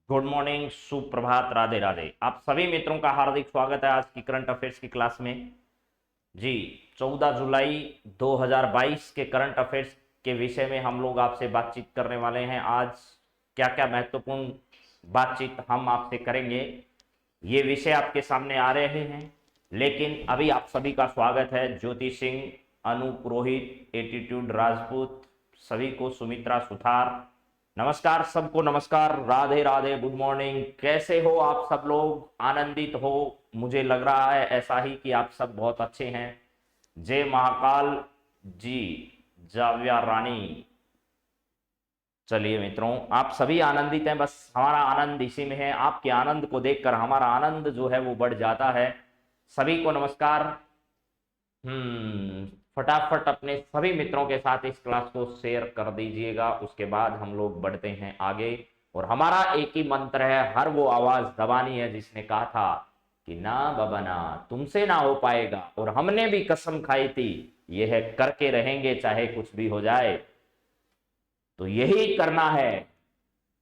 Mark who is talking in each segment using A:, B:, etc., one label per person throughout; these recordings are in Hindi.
A: गुड मॉर्निंग, सुप्रभात, राधे राधे। आप सभी मित्रों का हार्दिक स्वागत है आज की करंट अफेयर्स की क्लास में। जी, 14 जुलाई 2022 के करंट अफेयर्स के विषय में हम लोग आपसे बातचीत करने वाले हैं। आज क्या क्या महत्वपूर्ण बातचीत हम आपसे करेंगे, ये विषय आपके सामने आ रहे हैं। लेकिन अभी आप सभी का स्वागत है। ज्योति सिंह, अनु पुरोहित, एटीट्यूड राजपूत, सभी को सुमित्रा सुथार, नमस्कार सबको, नमस्कार, राधे राधे, गुड मॉर्निंग। कैसे हो आप सब लोग? आनंदित हो? मुझे लग रहा है ऐसा ही कि आप सब बहुत अच्छे हैं। जय महाकाल जी, जाव्या रानी। चलिए मित्रों, आप सभी आनंदित हैं, बस हमारा आनंद इसी में है। आपके आनंद को देखकर हमारा आनंद जो है वो बढ़ जाता है। सभी को नमस्कार। फटाफट अपने सभी मित्रों के साथ इस क्लास को शेयर कर दीजिएगा। उसके बाद हम लोग बढ़ते हैं आगे। और हमारा एक ही मंत्र है, हर वो आवाज दबानी है जिसने कहा था कि ना बाबा ना, तुमसे ना हो पाएगा। और हमने भी कसम खाई थी, यह है करके रहेंगे चाहे कुछ भी हो जाए। तो यही करना है,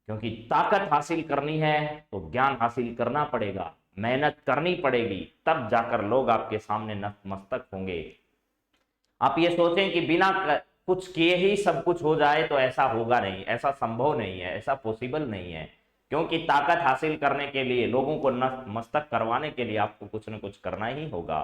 A: क्योंकि ताकत हासिल करनी है तो ज्ञान हासिल करना पड़ेगा, मेहनत करनी पड़ेगी, तब जाकर लोग आपके सामने नतमस्तक होंगे। आप ये सोचें कि बिना कुछ किए ही सब कुछ हो जाए, तो ऐसा होगा नहीं, ऐसा संभव नहीं है, ऐसा पॉसिबल नहीं है। क्योंकि ताकत हासिल करने के लिए, लोगों को मस्तक करवाने के लिए आपको कुछ न कुछ करना ही होगा।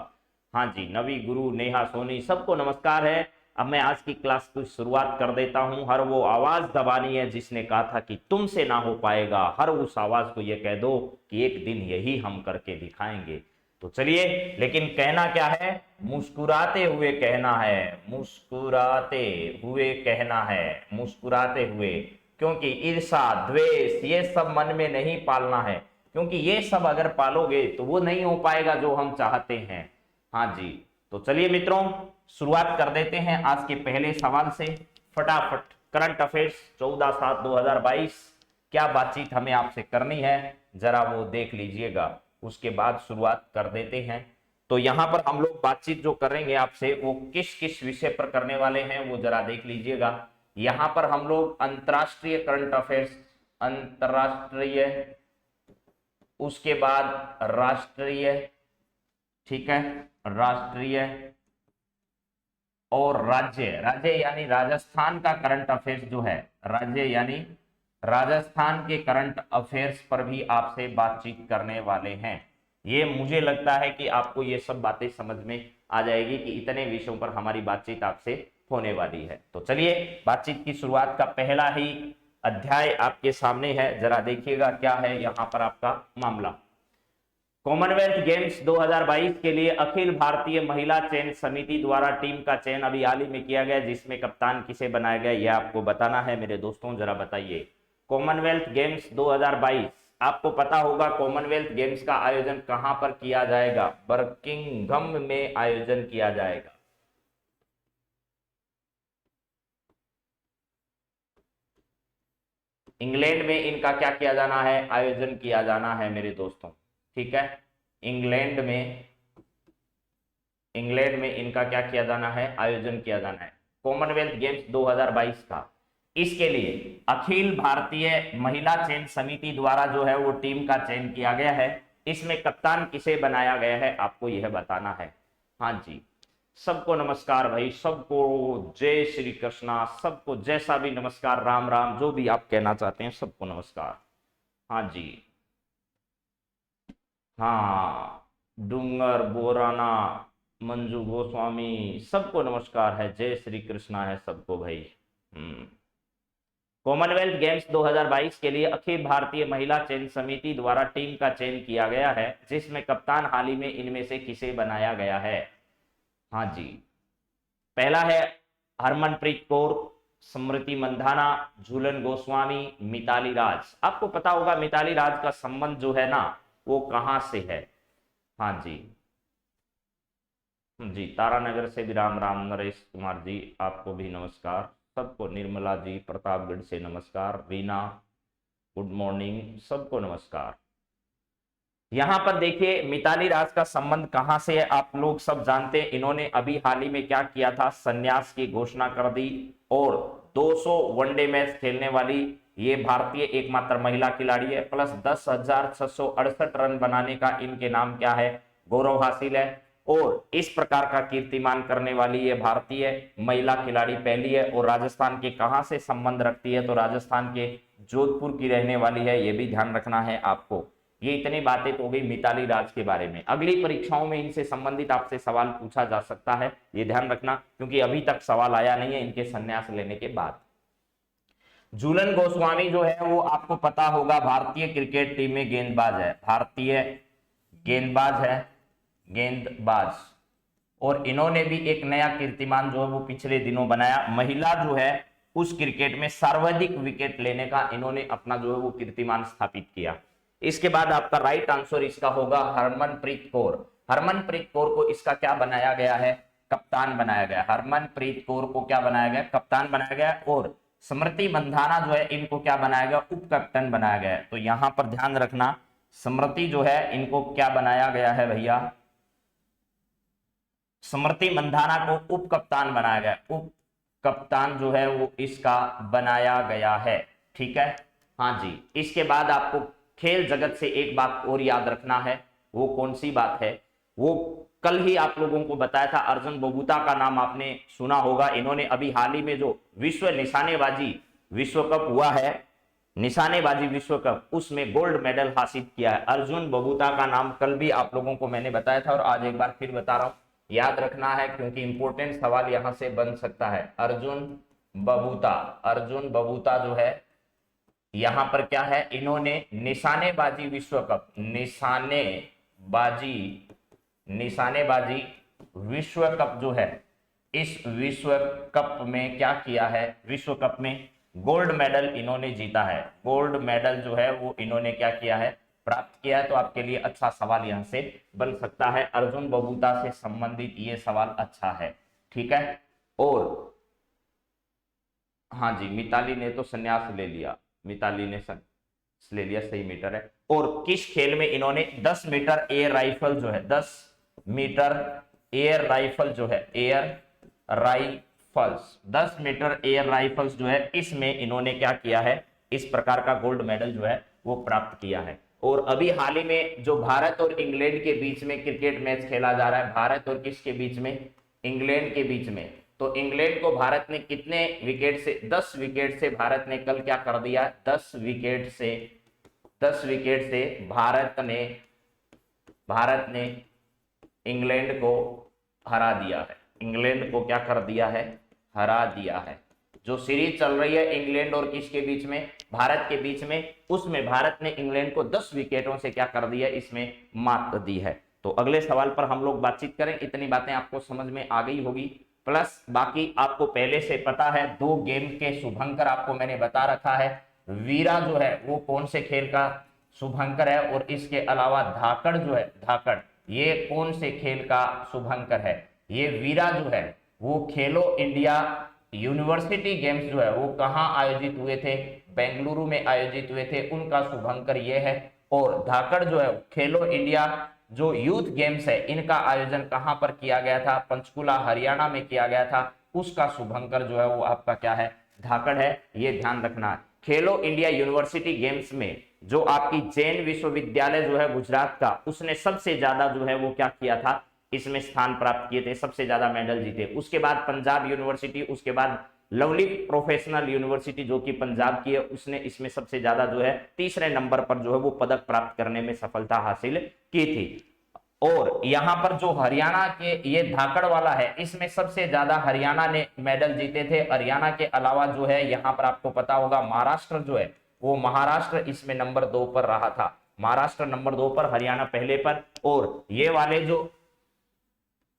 A: हाँ जी, नवी, गुरु, नेहा, सोनी, सबको नमस्कार है। अब मैं आज की क्लास की शुरुआत कर देता हूं। हर वो आवाज दबानी है जिसने कहा था कि तुमसे ना हो पाएगा। हर उस आवाज को ये कह दो कि एक दिन यही हम करके दिखाएंगे। तो चलिए, लेकिन कहना क्या है? मुस्कुराते हुए कहना है, मुस्कुराते हुए कहना है, मुस्कुराते हुए। क्योंकि ईर्षा, द्वेष, ये सब मन में नहीं पालना है। क्योंकि ये सब अगर पालोगे तो वो नहीं हो पाएगा जो हम चाहते हैं। हाँ जी, तो चलिए मित्रों, शुरुआत कर देते हैं आज के पहले सवाल से। फटाफट करंट अफेयर्स 14/7/2022, क्या बातचीत हमें आपसे करनी है, जरा वो देख लीजिएगा। उसके बाद शुरुआत कर देते हैं। तो यहां पर हम लोग बातचीत जो करेंगे आपसे, वो किस किस विषय पर करने वाले हैं वो जरा देख लीजिएगा। यहां पर हम लोग अंतरराष्ट्रीय करंट अफेयर्स, अंतरराष्ट्रीय, उसके बाद राष्ट्रीय, ठीक है, राष्ट्रीय और राज्य। राज्य यानी राजस्थान का करंट अफेयर्स जो है, राज्य यानी राजस्थान के करंट अफेयर्स पर भी आपसे बातचीत करने वाले हैं। ये मुझे लगता है कि आपको ये सब बातें समझ में आ जाएगी कि इतने विषयों पर हमारी बातचीत आपसे होने वाली है। तो चलिए, बातचीत की शुरुआत का पहला ही अध्याय आपके सामने है, जरा देखिएगा क्या है यहाँ पर आपका मामला। कॉमनवेल्थ गेम्स 2022 के लिए अखिल भारतीय महिला चयन समिति द्वारा टीम का चयन अभी हाल ही में किया गया, जिसमें कप्तान किसे बनाया गया यह आपको बताना है मेरे दोस्तों, जरा बताइए। कॉमनवेल्थ गेम्स 2022, आपको पता होगा कॉमनवेल्थ गेम्स का आयोजन कहां पर किया जाएगा? बर्मिंघम में आयोजन किया जाएगा। इंग्लैंड में इनका क्या किया जाना है? आयोजन किया जाना है मेरे दोस्तों, ठीक है। इंग्लैंड में, इंग्लैंड में इनका क्या किया जाना है? आयोजन किया जाना है कॉमनवेल्थ गेम्स 2022 का। इसके लिए अखिल भारतीय महिला चयन समिति द्वारा जो है वो टीम का चयन किया गया है। इसमें कप्तान किसे बनाया गया है आपको यह बताना है। हाँ जी, सबको नमस्कार भाई, सबको जय श्री कृष्णा, सबको जैसा भी नमस्कार, राम राम, जो भी आप कहना चाहते हैं, सबको नमस्कार। हाँ जी, हाँ, डूंगर बोराना, मंजू गोस्वामी, सबको नमस्कार है, जय श्री कृष्णा है सबको भाई। कॉमनवेल्थ गेम्स 2022 के लिए अखिल भारतीय महिला चयन समिति द्वारा टीम का चयन किया गया है, जिसमें कप्तान हाल ही में इनमें से किसे बनाया गया है? हाँ जी, पहला है हरमनप्रीत कौर, स्मृति मंधाना, झूलन गोस्वामी, मिताली राज। आपको पता होगा मिताली राज का संबंध जो है ना, वो कहां से है? हाँ जी, जी, तारानगर से भी राम राम। नरेश कुमार जी, आपको भी नमस्कार सबको। निर्मला जी, प्रतापगढ़ से नमस्कार। रीना, गुड मॉर्निंग, सबको नमस्कार। यहां पर देखिए, मिताली राज का संबंध कहां से है आप लोग सब जानते हैं। इन्होंने अभी हाल ही में क्या किया था? संन्यास की घोषणा कर दी और 200 वनडे मैच खेलने वाली ये भारतीय एकमात्र महिला खिलाड़ी है, प्लस 10,668 रन बनाने का इनके नाम क्या है, गौरव हासिल है। और इस प्रकार का कीर्तिमान करने वाली ये भारतीय महिला खिलाड़ी पहली है। और राजस्थान के कहां से संबंध रखती है, तो राजस्थान के जोधपुर की रहने वाली है, ये भी ध्यान रखना है आपको। ये इतनी बातें तो हो गई मिताली राज के बारे में। अगली परीक्षाओं में इनसे संबंधित आपसे सवाल पूछा जा सकता है, ये ध्यान रखना, क्योंकि अभी तक सवाल आया नहीं है इनके संन्यास लेने के बाद। झूलन गोस्वामी जो है वो आपको पता होगा भारतीय क्रिकेट टीम में गेंदबाज है, भारतीय गेंदबाज है, गेंदबाज। और इन्होंने भी एक नया कीर्तिमान जो है वो पिछले दिनों बनाया, महिला जो है उस क्रिकेट में सर्वाधिक विकेट लेने का इन्होंने अपना जो है वो कीर्तिमान स्थापित किया। इसके बाद आपका राइट आंसर इसका होगा हरमनप्रीत कौर। हरमनप्रीत कौर को इसका क्या बनाया गया है, कप्तान बनाया गया। हरमनप्रीत कौर को क्या बनाया गया, कप्तान बनाया गया। और स्मृति मंधाना जो है इनको क्या बनाया गया, उप कैप्टन बनाया गया। तो यहां पर ध्यान रखना, स्मृति जो है इनको क्या बनाया गया है भैया, स्मृति मंधाना को उप कप्तान बनाया गया, उप कप्तान जो है वो इसका बनाया गया है। ठीक है, हाँ जी। इसके बाद आपको खेल जगत से एक बात और याद रखना है, वो कौन सी बात है, वो कल ही आप लोगों को बताया था, अर्जुन बबूता का नाम आपने सुना होगा। इन्होंने अभी हाल ही में जो विश्व निशानेबाजी विश्व कप हुआ है, निशानेबाजी विश्व कप, उसमें गोल्ड मेडल हासिल किया है। अर्जुन बबूता का नाम कल भी आप लोगों को मैंने बताया था और आज एक बार फिर बता रहा हूं, याद रखना है क्योंकि इंपॉर्टेंट सवाल यहां से बन सकता है। अर्जुन बबूता, अर्जुन बबूता जो है यहां पर क्या है, इन्होंने निशानेबाजी विश्व कप, निशानेबाजी विश्व कप जो है, इस विश्व कप में क्या किया है, विश्व कप में गोल्ड मेडल इन्होंने जीता है। गोल्ड मेडल जो है वो इन्होंने क्या किया है, प्राप्त किया है। तो आपके लिए अच्छा सवाल यहां से बन सकता है, अर्जुन बबूता से संबंधित ये सवाल अच्छा है। ठीक है, और हाँ जी, मिताली ने तो संन्यास ले लिया, मिताली ने ले लिया, सही मीटर है। और किस खेल में इन्होंने 10 मीटर एयर राइफल जो है, 10 मीटर एयर राइफल जो है, air rifles, 10 metre air rifles जो है, इसमें इन्होंने क्या किया है, इस प्रकार का गोल्ड मेडल जो है वो प्राप्त किया है। और अभी हाल ही में जो भारत और इंग्लैंड के बीच में क्रिकेट मैच खेला जा रहा है, भारत और किसके बीच में, इंग्लैंड के बीच में, तो इंग्लैंड को भारत ने कितने विकेट से, 10 विकेट से भारत ने कल क्या कर दिया, 10 विकेट से भारत ने इंग्लैंड को हरा दिया है। इंग्लैंड को क्या कर दिया है, हरा दिया है। जो सीरीज चल रही है इंग्लैंड और किसके बीच में, भारत के बीच में, उसमें भारत ने इंग्लैंड को 10 विकेटों से क्या कर दिया, इसमें मात दी है। तो अगले सवाल पर हम लोग बातचीत करें। इतनी बातें आपको समझ में आ गई होगी, प्लस बाकी आपको पहले से पता है 2 गेम के शुभंकर आपको मैंने बता रखा है। वीरा जो है वो कौन से खेल का शुभंकर है, और इसके अलावा धाकड़ जो है, धाकड़ ये कौन से खेल का शुभंकर है। ये वीरा जो है वो खेलो इंडिया यूनिवर्सिटी गेम्स जो है वो कहां आयोजित हुए थे, बेंगलुरु में आयोजित हुए थे, उनका शुभंकर ये है। और धाकड़ जो है खेलो इंडिया जो यूथ गेम्स है, इनका आयोजन कहां पर किया गया था, पंचकुला हरियाणा में किया गया था, उसका शुभंकर जो है वो आपका क्या है, धाकड़ है। ये ध्यान रखना। खेलो इंडिया यूनिवर्सिटी गेम्स में जो आपकी जैन विश्वविद्यालय जो है गुजरात का, उसने सबसे ज्यादा जो है वो क्या किया था, इसमें स्थान प्राप्त किए थे, सबसे ज्यादा मेडल जीते। उसके बाद पंजाब यूनिवर्सिटी, उसके बाद लवली प्रोफेशनल यूनिवर्सिटी जो कि पंजाब की है, उसने इसमें सबसे ज्यादा जो है तीसरे नंबर पर जो है वो पदक प्राप्त करने में सफलता हासिल की थी। और यहाँ पर जो हरियाणा के ये धाकड़ वाला है, इसमें सबसे ज्यादा हरियाणा ने मेडल जीते थे। हरियाणा के अलावा जो है यहाँ पर आपको पता होगा महाराष्ट्र जो है वो, महाराष्ट्र इसमें नंबर 2 पर रहा था, महाराष्ट्र नंबर 2 पर, हरियाणा पहले पर। और ये वाले जो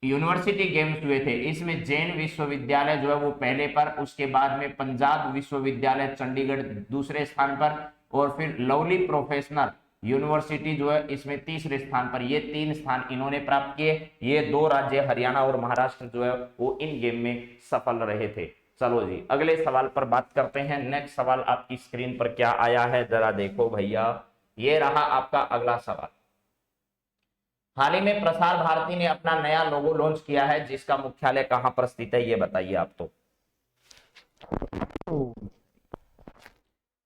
A: यूनिवर्सिटी गेम्स हुए थे, इसमें जैन विश्वविद्यालय जो है वो पहले पर, उसके बाद में पंजाब विश्वविद्यालय चंडीगढ़ दूसरे स्थान पर, और फिर लवली प्रोफेशनल यूनिवर्सिटी जो है इसमें तीसरे स्थान पर। ये 3 स्थान इन्होंने प्राप्त किए। ये 2 राज्य हरियाणा और महाराष्ट्र जो है वो इन गेम में सफल रहे थे। चलो जी, अगले सवाल पर बात करते हैं। नेक्स्ट सवाल आपकी स्क्रीन पर क्या आया है, जरा देखो भैया। ये रहा आपका अगला सवाल। हाल ही में प्रसार भारती ने अपना नया लोगो लॉन्च किया है, जिसका मुख्यालय कहां पर स्थित है, ये बताइए आप। तो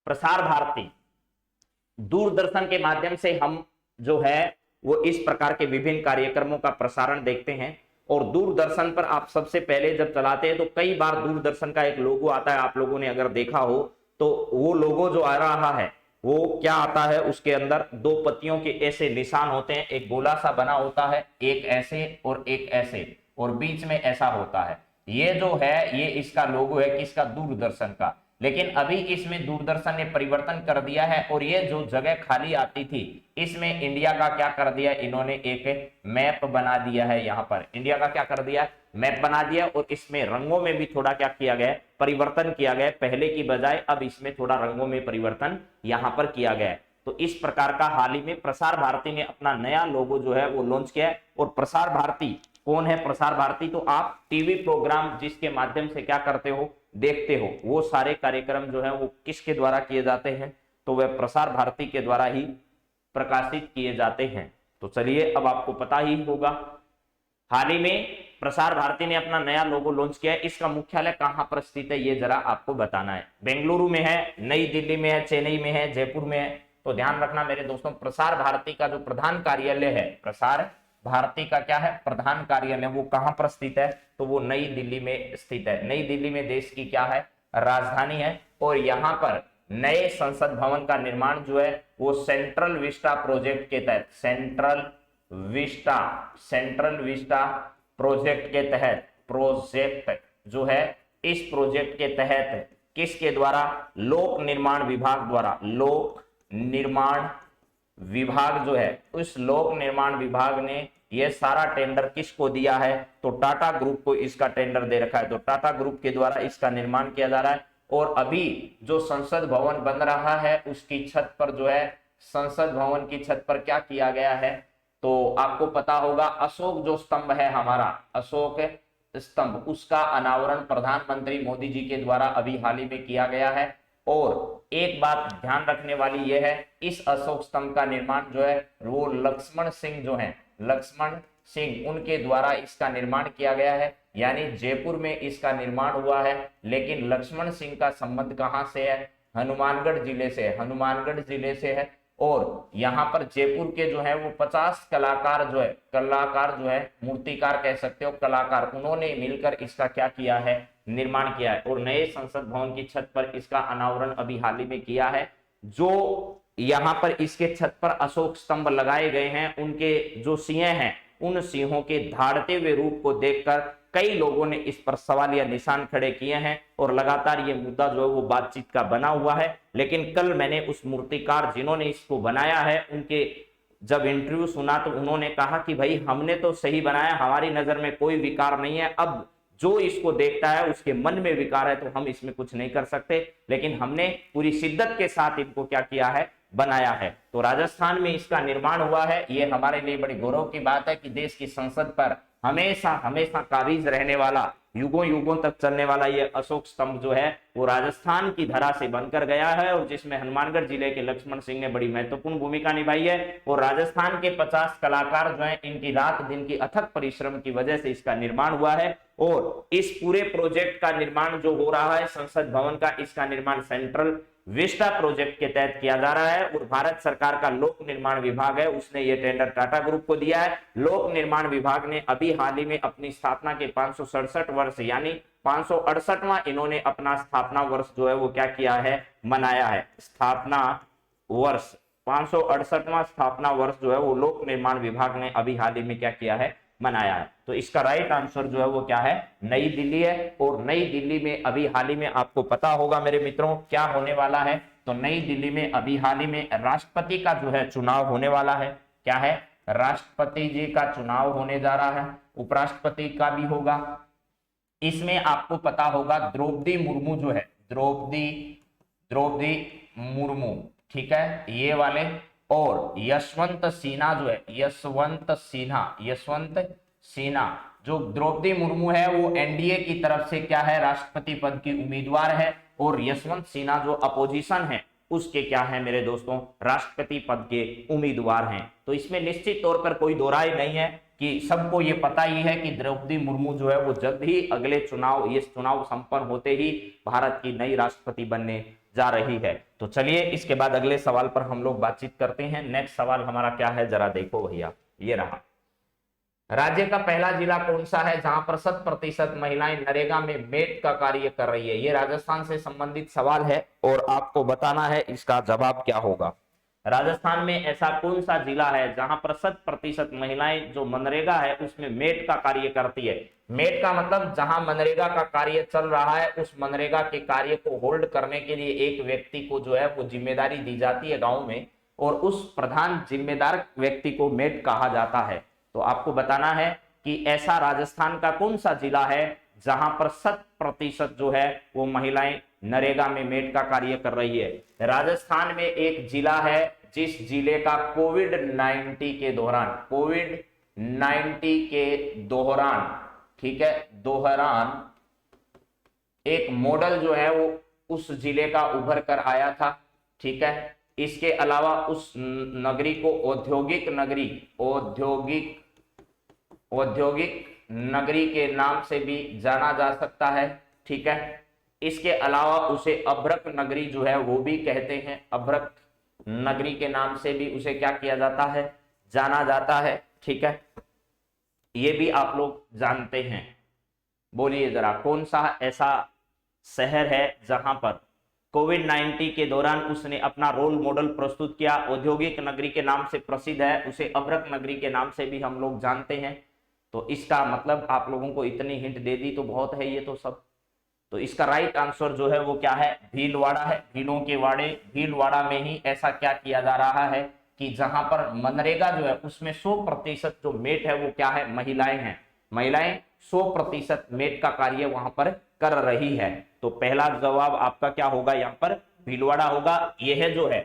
A: प्रसार भारती, दूरदर्शन के माध्यम से हम जो है वो इस प्रकार के विभिन्न कार्यक्रमों का प्रसारण देखते हैं। और दूरदर्शन पर आप सबसे पहले जब चलाते हैं तो कई बार दूरदर्शन का एक लोगो आता है, आप लोगों ने अगर देखा हो तो वो लोगो जो आ रहा है वो क्या आता है, उसके अंदर दो पत्तियों के ऐसे निशान होते हैं, एक गोला सा बना होता है, एक ऐसे और एक ऐसे, और बीच में ऐसा होता है। ये जो है ये इसका लोगो है किसका, दूरदर्शन का। लेकिन अभी इसमें दूरदर्शन ने परिवर्तन कर दिया है और ये जो जगह खाली आती थी इसमें इंडिया का क्या कर दिया, इन्होंने एक मैप बना दिया है। यहाँ पर इंडिया का क्या कर दिया, मैप बना दिया, और इसमें रंगों में भी थोड़ा क्या किया गया, परिवर्तन किया गया। पहले की बजाय अब इसमें थोड़ा रंगों में परिवर्तन यहाँ पर किया गया है। तो इस प्रकार का हाल ही में प्रसार भारती ने अपना नया लोगो जो है वो लॉन्च किया है। और प्रसार भारती कौन है, प्रसार भारती तो आप टीवी प्रोग्राम जिसके माध्यम से क्या करते हो, देखते हो, वो सारे कार्यक्रम जो है वो किसके द्वारा किए जाते हैं, तो वह प्रसार भारती के द्वारा ही प्रकाशित किए जाते हैं। तो चलिए अब आपको पता ही होगा, हाल ही में प्रसार भारती ने अपना नया लोगो लॉन्च किया है। इसका मुख्यालय कहां पर स्थित है ये जरा आपको बताना है। बेंगलुरु में है, नई दिल्ली में है, चेन्नई में है, जयपुर में है। तो ध्यान रखना मेरे दोस्तों, प्रसार भारती का जो प्रधान कार्यालय है, प्रसार भारती का क्या है, प्रधान कार्यालय, वो कहां पर स्थित है, तो वो नई दिल्ली में स्थित है। नई दिल्ली में देश की क्या है, राजधानी है। और यहाँ पर नए संसद भवन का निर्माण जो है वो सेंट्रल विस्टा प्रोजेक्ट के तहत, सेंट्रल विस्टा प्रोजेक्ट के तहत, प्रोजेक्ट जो है इस प्रोजेक्ट के तहत किसके द्वारा, लोक निर्माण विभाग द्वारा, लोक निर्माण विभाग जो है, उस लोक निर्माण विभाग ने ये सारा टेंडर किसको दिया है, तो टाटा ग्रुप को इसका टेंडर दे रखा है। तो टाटा ग्रुप के द्वारा इसका निर्माण किया जा रहा है। और अभी जो संसद भवन बन रहा है उसकी छत पर जो है, संसद भवन की छत पर क्या किया गया है, तो आपको पता होगा अशोक जो स्तंभ है हमारा, अशोक स्तंभ, उसका अनावरण प्रधानमंत्री मोदी जी के द्वारा अभी हाल ही में किया गया है। और एक बात ध्यान रखने वाली यह है, इस अशोक स्तंभ का निर्माण जो है वो लक्ष्मण सिंह जो है, लक्ष्मण सिंह, उनके द्वारा इसका निर्माण किया गया है। यानी जयपुर में इसका निर्माण हुआ है। लेकिन लक्ष्मण सिंह का संबंध कहां से है, हनुमानगढ़ जिले से, हनुमानगढ़ जिले से है। और यहाँ पर जयपुर के जो है वो 50 कलाकार जो है, मूर्तिकार कह सकते हो, कलाकार, उन्होंने मिलकर इसका क्या किया है, निर्माण किया है। और नए संसद भवन की छत पर इसका अनावरण अभी हाल ही में किया है। जो यहाँ पर इसके छत पर अशोक स्तंभ लगाए गए हैं, उनके जो सिंह हैं, उन सिंहों के धाड़ते हुए रूप को देखकर कई लोगों ने इस पर सवाल या निशान खड़े किए हैं। और लगातार ये मुद्दा जो है वो बातचीत का बना हुआ है। लेकिन कल मैंने उस मूर्तिकार जिन्होंने इसको बनाया है, उनके जब इंटरव्यू सुना तो उन्होंने कहा कि भाई हमने तो सही बनाया, हमारी नजर में कोई विकार नहीं है, अब जो इसको देखता है उसके मन में विकार है तो हम इसमें कुछ नहीं कर सकते, लेकिन हमने पूरी शिद्दत के साथ इनको क्या किया है, बनाया है। तो राजस्थान में इसका निर्माण हुआ है। ये हमारे लिए बड़ी गौरव की बात है कि देश की संसद पर हमेशा हमेशा काबिज रहने वाला, युगों युगों तक चलने वाला ये अशोक स्तंभ जो है वो राजस्थान की धरा से बनकर गया है, और जिसमें हनुमानगढ़ जिले के लक्ष्मण सिंह ने बड़ी महत्वपूर्ण भूमिका निभाई है। और राजस्थान के 50 कलाकार जो हैं, इनकी रात दिन की अथक परिश्रम की वजह से इसका निर्माण हुआ है। और इस पूरे प्रोजेक्ट का निर्माण जो हो रहा है संसद भवन का, इसका निर्माण सेंट्रल विस्टा प्रोजेक्ट के तहत किया जा रहा है। और भारत सरकार का लोक निर्माण विभाग है, उसने ये टेंडर टाटा ग्रुप को दिया है। लोक निर्माण विभाग ने अभी हाल ही में अपनी स्थापना के 567 वर्ष यानी 568वां इन्होंने अपना स्थापना वर्ष जो है वो क्या किया है, मनाया है। स्थापना वर्ष 568वां स्थापना वर्ष जो है वो लोक निर्माण विभाग ने अभी हाल ही में क्या किया है, मनाया है। तो इसका राइट आंसर जो है वो क्या है, नई दिल्ली है। और नई दिल्ली में अभी हाल ही में आपको पता होगा मेरे मित्रों क्या होने वाला है, तो नई दिल्ली में अभी हाल ही में राष्ट्रपति का जो है चुनाव होने वाला है। क्या है, राष्ट्रपति जी का चुनाव होने जा रहा है, उपराष्ट्रपति का भी होगा। इसमें आपको पता होगा द्रौपदी मुर्मू जो है, द्रौपदी मुर्मू, ठीक है, ये वाले, और यशवंत सिन्हा जो है, यशवंत सिन्हा जो द्रौपदी मुर्मू है वो एनडीए की तरफ से क्या है, राष्ट्रपति पद की उम्मीदवार है। और यशवंत सिन्हा जो अपोजिशन है उसके क्या है मेरे दोस्तों, राष्ट्रपति पद के उम्मीदवार हैं। तो इसमें निश्चित तौर पर कोई दो राय नहीं है कि सबको ये पता ही है कि द्रौपदी मुर्मू जो है वो जल्द ही अगले चुनाव, ये चुनाव संपन्न होते ही भारत की नई राष्ट्रपति बनने जा रही है। तो चलिए इसके बाद अगले सवाल पर हम लोग बातचीत करते हैं। नेक्स्ट सवाल हमारा क्या है, जरा देखो भैया, ये रहा। राज्य का पहला जिला कौन सा है जहां पर 100% महिलाएं नरेगा में मेट का कार्य कर रही है? ये राजस्थान से संबंधित सवाल है और आपको बताना है इसका जवाब क्या होगा। राजस्थान में ऐसा कौन सा जिला है जहां पर 100% महिलाएं जो मनरेगा है उसमें मेट का कार्य करती है? मेट का मतलब जहां मनरेगा का कार्य चल रहा है उस मनरेगा के कार्य को होल्ड करने के लिए एक व्यक्ति को जो है वो जिम्मेदारी दी जाती है गांव में, और उस प्रधान जिम्मेदार व्यक्ति को मेट कहा जाता है। तो आपको बताना है कि ऐसा राजस्थान का कौन सा जिला है जहां पर 100% जो है वो महिलाएं नरेगा में मेट का कार्य कर रही है। राजस्थान में एक जिला है जिस जिले का कोविड-19 के दौरान ठीक है, एक मॉडल जो है वो उस जिले का उभर कर आया था। ठीक है, इसके अलावा उस नगरी को औद्योगिक नगरी के नाम से भी जाना जा सकता है। ठीक है, इसके अलावा उसे अभ्रक नगरी जो है वो भी कहते हैं, अभ्रक नगरी के नाम से भी उसे क्या किया जाता है, जाना जाता है। ठीक है, ये भी आप लोग जानते हैं। बोलिए जरा, कौन सा ऐसा शहर है जहां पर कोविड-19 के दौरान उसने अपना रोल मॉडल प्रस्तुत किया? औद्योगिक नगरी के नाम से प्रसिद्ध है, उसे अभ्रक नगरी के नाम से भी हम लोग जानते हैं। तो इसका मतलब आप लोगों को इतनी हिंट दे दी तो बहुत है ये तो सब। तो इसका राइट आंसर जो है वो क्या है, भीलवाड़ा है। भीलों के वाड़े, भीलवाड़ा में ही ऐसा क्या किया जा रहा है कि जहां पर मनरेगा जो है उसमें 100% जो मेट है वो क्या है, महिलाएं हैं। महिलाएं 100% मेट का कार्य वहां पर कर रही है। तो पहला जवाब आपका क्या होगा, यहाँ पर भीलवाड़ा होगा। यह जो है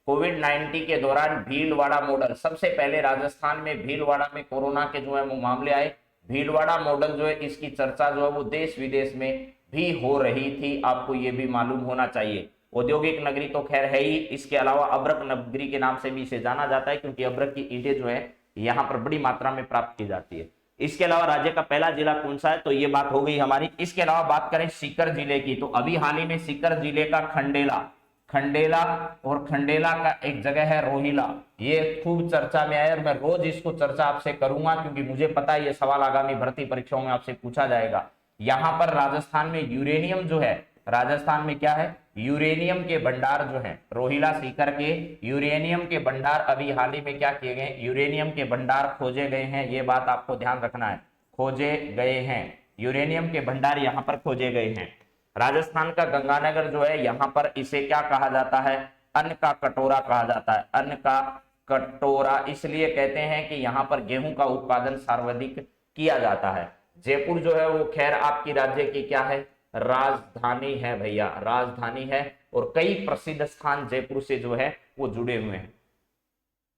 A: कोविड-19 के दौरान भीलवाड़ा मॉडल, सबसे पहले राजस्थान में भीलवाड़ा में कोरोना के जो है वो मामले आए। भीलवाड़ा मॉडल जो है इसकी चर्चा जो है वो देश विदेश में भी हो रही थी, आपको ये भी मालूम होना चाहिए। औद्योगिक नगरी तो खैर है ही, इसके अलावा अभ्रक नगरी के नाम से भी इसे जाना जाता है क्योंकि अभ्रक की ईंटें जो है यहाँ पर बड़ी मात्रा में प्राप्त की जाती है। इसके अलावा राज्य का पहला जिला कौन सा है, तो ये बात हो गई हमारी। इसके अलावा बात करें सीकर जिले की, तो अभी हाल ही में सीकर जिले का खंडेला और खंडेला का एक जगह है रोहिला, ये खूब चर्चा में आया और मैं रोज इसको चर्चा आपसे करूंगा क्योंकि मुझे पता है ये सवाल आगामी भर्ती परीक्षाओं में आपसे पूछा जाएगा। यहाँ पर राजस्थान में यूरेनियम जो है, राजस्थान में क्या है, यूरेनियम के भंडार जो है, रोहिला सीकर के यूरेनियम के भंडार अभी हाल ही में क्या किए गए, यूरेनियम के भंडार खोजे गए हैं। ये बात आपको ध्यान रखना है, खोजे गए हैं, यूरेनियम के भंडार यहाँ पर खोजे गए हैं। राजस्थान का गंगानगर जो है यहाँ पर इसे क्या कहा जाता है, अन्न का कटोरा कहा जाता है। अन्न का कटोरा इसलिए कहते हैं कि यहाँ पर गेहूं का उत्पादन सर्वाधिक किया जाता है। जयपुर जो है वो खैर आपकी राज्य की क्या है, राजधानी है भैया, राजधानी है और कई प्रसिद्ध स्थान जयपुर से जो है वो जुड़े हुए हैं।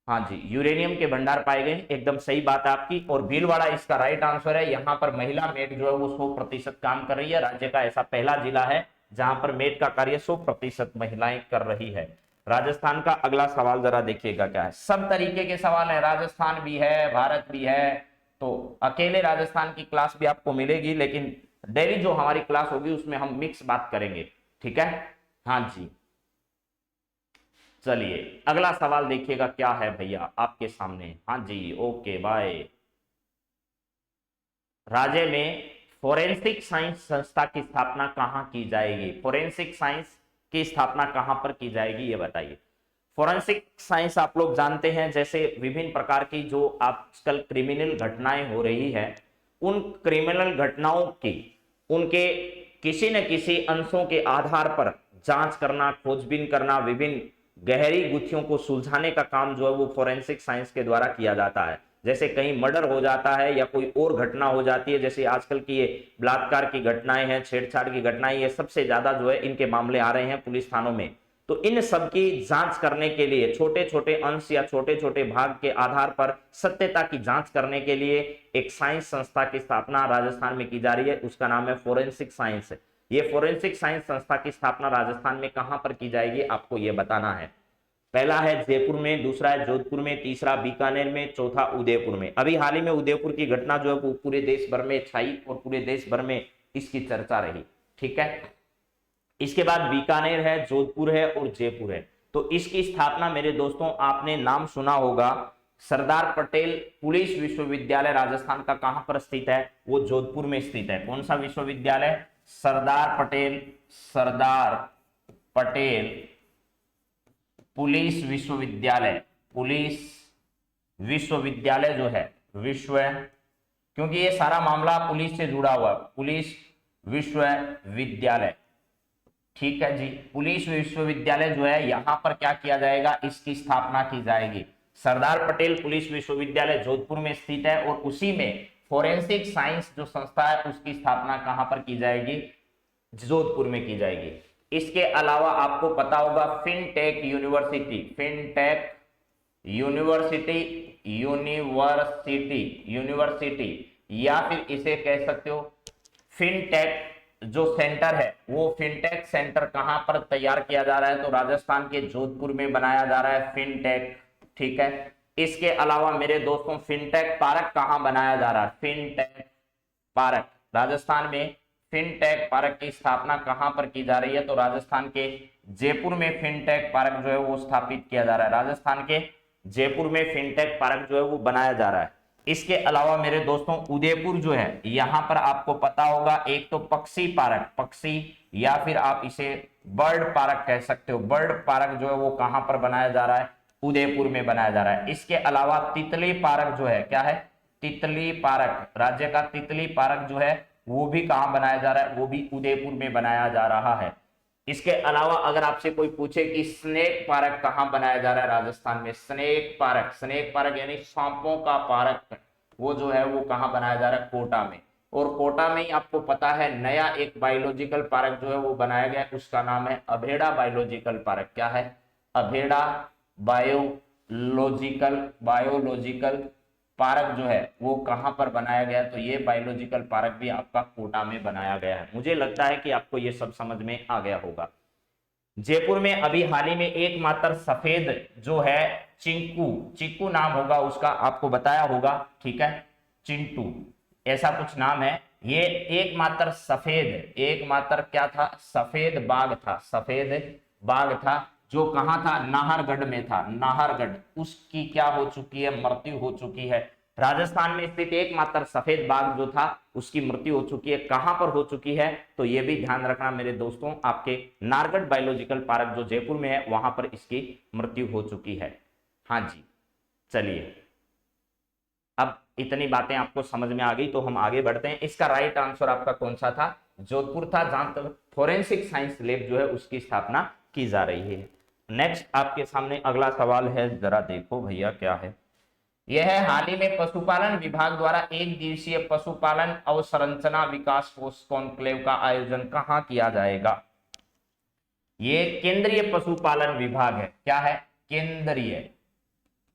A: हाँ जी, यूरेनियम के भंडार पाए गए, एकदम सही बात है आपकी। और भीलवाड़ा इसका राइट आंसर है। यहाँ पर महिला मेट जो है वो 100% काम कर रही है। राज्य का ऐसा पहला जिला है जहां पर मेट का कार्य 100% महिलाएं कर रही है। राजस्थान का अगला सवाल जरा देखिएगा क्या है। सब तरीके के सवाल है, राजस्थान भी है, भारत भी है, तो अकेले राजस्थान की क्लास भी आपको मिलेगी, लेकिन डेली जो हमारी क्लास होगी उसमें हम मिक्स बात करेंगे। ठीक है, हाँ जी। चलिए अगला सवाल देखिएगा क्या है भैया आपके सामने। हाँ जी, ओके बाय। राज्य में फोरेंसिक साइंस संस्था की स्थापना कहाँ की जाएगी? फोरेंसिक साइंस की स्थापना कहाँ पर की जाएगी ये बताइए। फोरेंसिक साइंस आप लोग जानते हैं, जैसे विभिन्न प्रकार की जो आजकल क्रिमिनल घटनाएं हो रही है, उन क्रिमिनल घटनाओं की उनके किसी न किसी अंशों के आधार पर जांच करना, खोजबीन करना, विभिन्न गहरी गुत्थियों को सुलझाने का काम जो है वो फोरेंसिक साइंस के द्वारा किया जाता है। जैसे कहीं मर्डर हो जाता है या कोई और घटना हो जाती है, जैसे आजकल की ये बलात्कार की घटनाएं हैं, छेड़छाड़ की घटनाएं, ये सबसे ज्यादा जो है इनके मामले आ रहे हैं पुलिस थानों में। तो इन सब की जांच करने के लिए छोटे छोटे अंश या छोटे छोटे भाग के आधार पर सत्यता की जांच करने के लिए एक साइंस संस्था की स्थापना राजस्थान में की जा रही है, उसका नाम है फोरेंसिक साइंस। ये फोरेंसिक साइंस संस्था की स्थापना राजस्थान में कहां पर की जाएगी आपको ये बताना है। पहला है जयपुर में, दूसरा है जोधपुर में, तीसरा बीकानेर में, चौथा उदयपुर में। अभी हाल ही में उदयपुर की घटना जो है वो पूरे देश भर में छाई और पूरे देश भर में इसकी चर्चा रही। ठीक है, इसके बाद बीकानेर है, जोधपुर है और जयपुर है। तो इसकी स्थापना मेरे दोस्तों आपने नाम सुना होगा, सरदार पटेल पुलिस विश्वविद्यालय राजस्थान का कहां पर स्थित है? वो जोधपुर में स्थित है। कौन सा विश्वविद्यालय? सरदार पटेल पुलिस विश्वविद्यालय। पुलिस विश्वविद्यालय जो है, क्योंकि ये सारा मामला पुलिस से जुड़ा हुआ है, पुलिस विश्वविद्यालय, ठीक है जी। पुलिस विश्वविद्यालय जो है यहां पर क्या किया जाएगा? इसकी स्थापना की जाएगी। सरदार पटेल पुलिस विश्वविद्यालय जोधपुर में स्थित है और उसी में फोरेंसिक साइंस जो संस्था है उसकी स्थापना कहां पर की जाएगी? जोधपुर में की जाएगी। इसके अलावा आपको पता होगा फिनटेक यूनिवर्सिटी या फिर इसे कह सकते हो फिनटेक जो सेंटर है, वो फिनटेक सेंटर कहां पर तैयार किया जा रहा है? तो राजस्थान के जोधपुर में बनाया जा रहा है फिनटेक, ठीक है। इसके अलावा मेरे दोस्तों फिनटेक पार्क कहां बनाया जा रहा है? फिनटेक पार्क राजस्थान में, फिनटेक पार्क की स्थापना कहां पर की जा रही है? तो राजस्थान के जयपुर में फिनटेक पार्क जो है वो स्थापित किया जा रहा है। राजस्थान के जयपुर में फिनटेक पार्क जो है वो बनाया जा रहा है। इसके अलावा मेरे दोस्तों उदयपुर जो है, यहां पर आपको पता होगा एक तो पक्षी या फिर आप इसे बर्ड पार्क कह सकते हो। बर्ड पार्क जो है वो कहां पर बनाया जा रहा है? उदयपुर में बनाया जा रहा है। इसके अलावा तितली पार्क जो है, क्या है? तितली पार्क, राज्य का तितली पार्क जो है वो भी कहां बनाया जा रहा है? वो भी उदयपुर में बनाया जा रहा है। इसके अलावा अगर आपसे कोई पूछे कि स्नेक पार्क कहां बनाया जा रहा है राजस्थान में? स्नेक पार्क यानी सांपों का पार्क, वो जो है वो कहां बनाया जा रहा है? कोटा में। और कोटा में ही आपको पता है नया एक बायोलॉजिकल पार्क जो है वो बनाया गया, उसका नाम है अभेड़ा बायोलॉजिकल पार्क। क्या है? अभेड़ा बायोलॉजिकल पार्क जो है वो कहां पर बनाया गया? तो ये बायोलॉजिकल पार्क भी आपका कोटा में बनाया गया है। मुझे लगता है कि आपको ये सब समझ में आ गया होगा। जयपुर में अभी हाल ही में एकमात्र सफेद जो है चिंकू नाम होगा उसका, आपको बताया होगा, ठीक है, चिंटू ऐसा कुछ नाम है। ये एकमात्र क्या था? सफेद बाघ था जो कहां था? नाहरगढ़ में था। नाहरगढ़, उसकी क्या हो चुकी है? मृत्यु हो चुकी है। राजस्थान में स्थित एकमात्र सफेद बाघ जो था उसकी मृत्यु हो चुकी है। कहां पर हो चुकी है? तो यह भी ध्यान रखना मेरे दोस्तों, आपके नाहरगढ़ बायोलॉजिकल पार्क जो जयपुर में है वहां पर इसकी मृत्यु हो चुकी है। हाँ जी, चलिए अब इतनी बातें आपको समझ में आ गई तो हम आगे बढ़ते हैं। इसका राइट आंसर आपका कौन सा था? जोधपुर था, जहां तक फोरेंसिक साइंस लैब जो है उसकी स्थापना की जा रही है। नेक्स्ट आपके सामने अगला सवाल है, जरा देखो भैया क्या है। यह है हाल ही में पशुपालन विभाग द्वारा 1 दिवसीय पशुपालन अवसंरचना विकास कोष कॉन्क्लेव का आयोजन कहां किया जाएगा? ये केंद्रीय पशुपालन विभाग है। क्या है?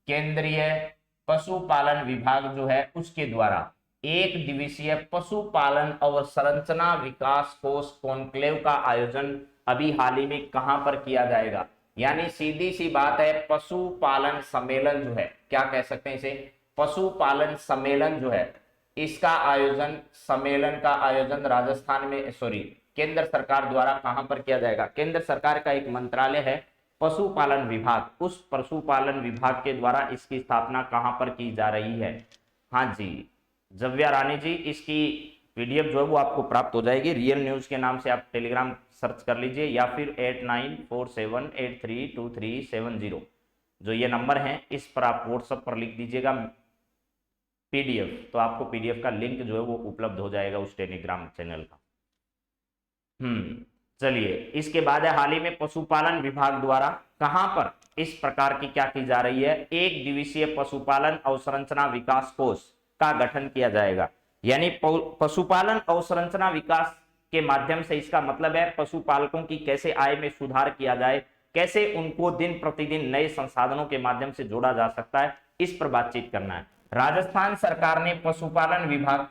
A: केंद्रीय पशुपालन विभाग जो है उसके द्वारा 1 दिवसीय पशुपालन अवसंरचना विकास कोष कॉन्क्लेव का आयोजन अभी हाल ही में कहां पर किया जाएगा? यानी सीधी सी बात है, पशुपालन सम्मेलन जो है, क्या कह सकते हैं इसे? पशुपालन सम्मेलन जो है, इसका आयोजन, सम्मेलन का आयोजन राजस्थान में, केंद्र सरकार द्वारा कहां पर किया जाएगा? केंद्र सरकार का एक मंत्रालय है पशुपालन विभाग, उस पशुपालन विभाग के द्वारा इसकी स्थापना कहां पर की जा रही है? हाँ जी जव्या रानी जी, इसकी पीडीएफ जो है वो आपको प्राप्त हो जाएगी। रियल न्यूज के नाम से आप टेलीग्राम सर्च कर लीजिए या फिर 8947832370 जो ये नंबर है, इस पर आप व्हाट्सएप पर लिख दीजिएगा पीडीएफ, तो आपको पीडीएफ का लिंक जो है वो उपलब्ध हो जाएगा उस टेलीग्राम चैनल का। चलिए इसके बाद है हाल ही में पशुपालन विभाग द्वारा कहां पर इस प्रकार की क्या की जा रही है? 1 दिवसीय पशुपालन अवसंरचना विकास कोष का गठन किया जाएगा। यानी पशुपालन अवसंरचना विकास के माध्यम से, इसका मतलब है पशुपालकों की कैसे आय में सुधार किया जाए, कैसे उनको दिन प्रतिदिन नए संसाधनों के माध्यम से जोड़ा जा सकता है, इस पर बातचीत करना है। राजस्थान सरकार ने पशुपालन विभाग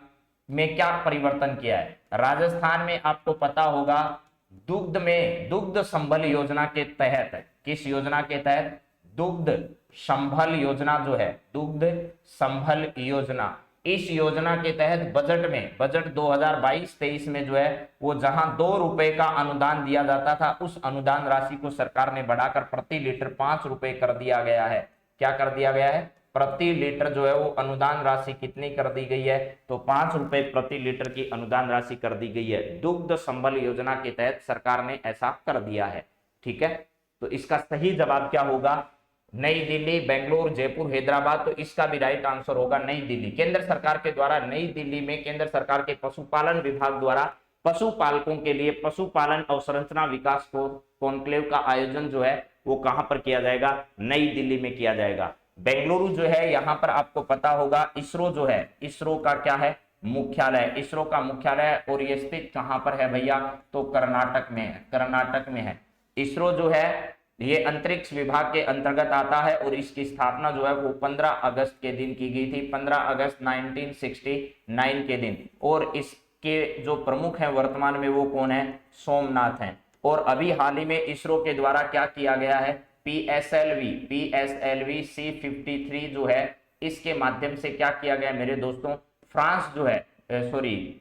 A: में क्या परिवर्तन किया है? राजस्थान में आपको पता होगा दुग्ध संबल योजना के तहत, किस योजना के तहत? दुग्ध संबल योजना जो है, दुग्ध संबल योजना, इस योजना के तहत बजट 2022-23 में जो है वो जहां 2 रुपए का अनुदान दिया जाता था, उस अनुदान राशि को सरकार ने बढ़ाकर प्रति लीटर 5 रुपए कर दिया गया है। क्या कर दिया गया है? प्रति लीटर जो है वो अनुदान राशि कितनी कर दी गई है? तो 5 रुपए प्रति लीटर की अनुदान राशि कर दी गई है। दुग्ध संबल योजना के तहत सरकार ने ऐसा कर दिया है। ठीक है, तो इसका सही जवाब क्या होगा? नई दिल्ली, बेंगलुरु, जयपुर, हैदराबाद। तो इसका भी राइट आंसर होगा नई दिल्ली। केंद्र सरकार के द्वारा नई दिल्ली में केंद्र सरकार के पशुपालन विभाग द्वारा पशुपालकों के लिए पशुपालन अवसंरचना विकास कॉन्क्लेव का आयोजन जो है वो कहां पर किया जाएगा? नई दिल्ली में किया जाएगा। बेंगलुरु जो है यहाँ पर आपको पता होगा इसरो जो है, इसरो का क्या है? मुख्यालय, इसरो का मुख्यालय। और ये स्थित कहां पर है भैया? तो कर्नाटक में है, कर्नाटक में है। इसरो जो है ये अंतरिक्ष विभाग के अंतर्गत आता है और इसकी स्थापना जो है वो 15 अगस्त के दिन की गई थी, 15 अगस्त 1969 के दिन। और इसके जो प्रमुख हैं वर्तमान में वो कौन है? सोमनाथ हैं। और अभी हाल ही में इसरो के द्वारा क्या किया गया है? PSLV C53 जो है इसके माध्यम से क्या किया गया मेरे दोस्तों? फ्रांस जो है, सॉरी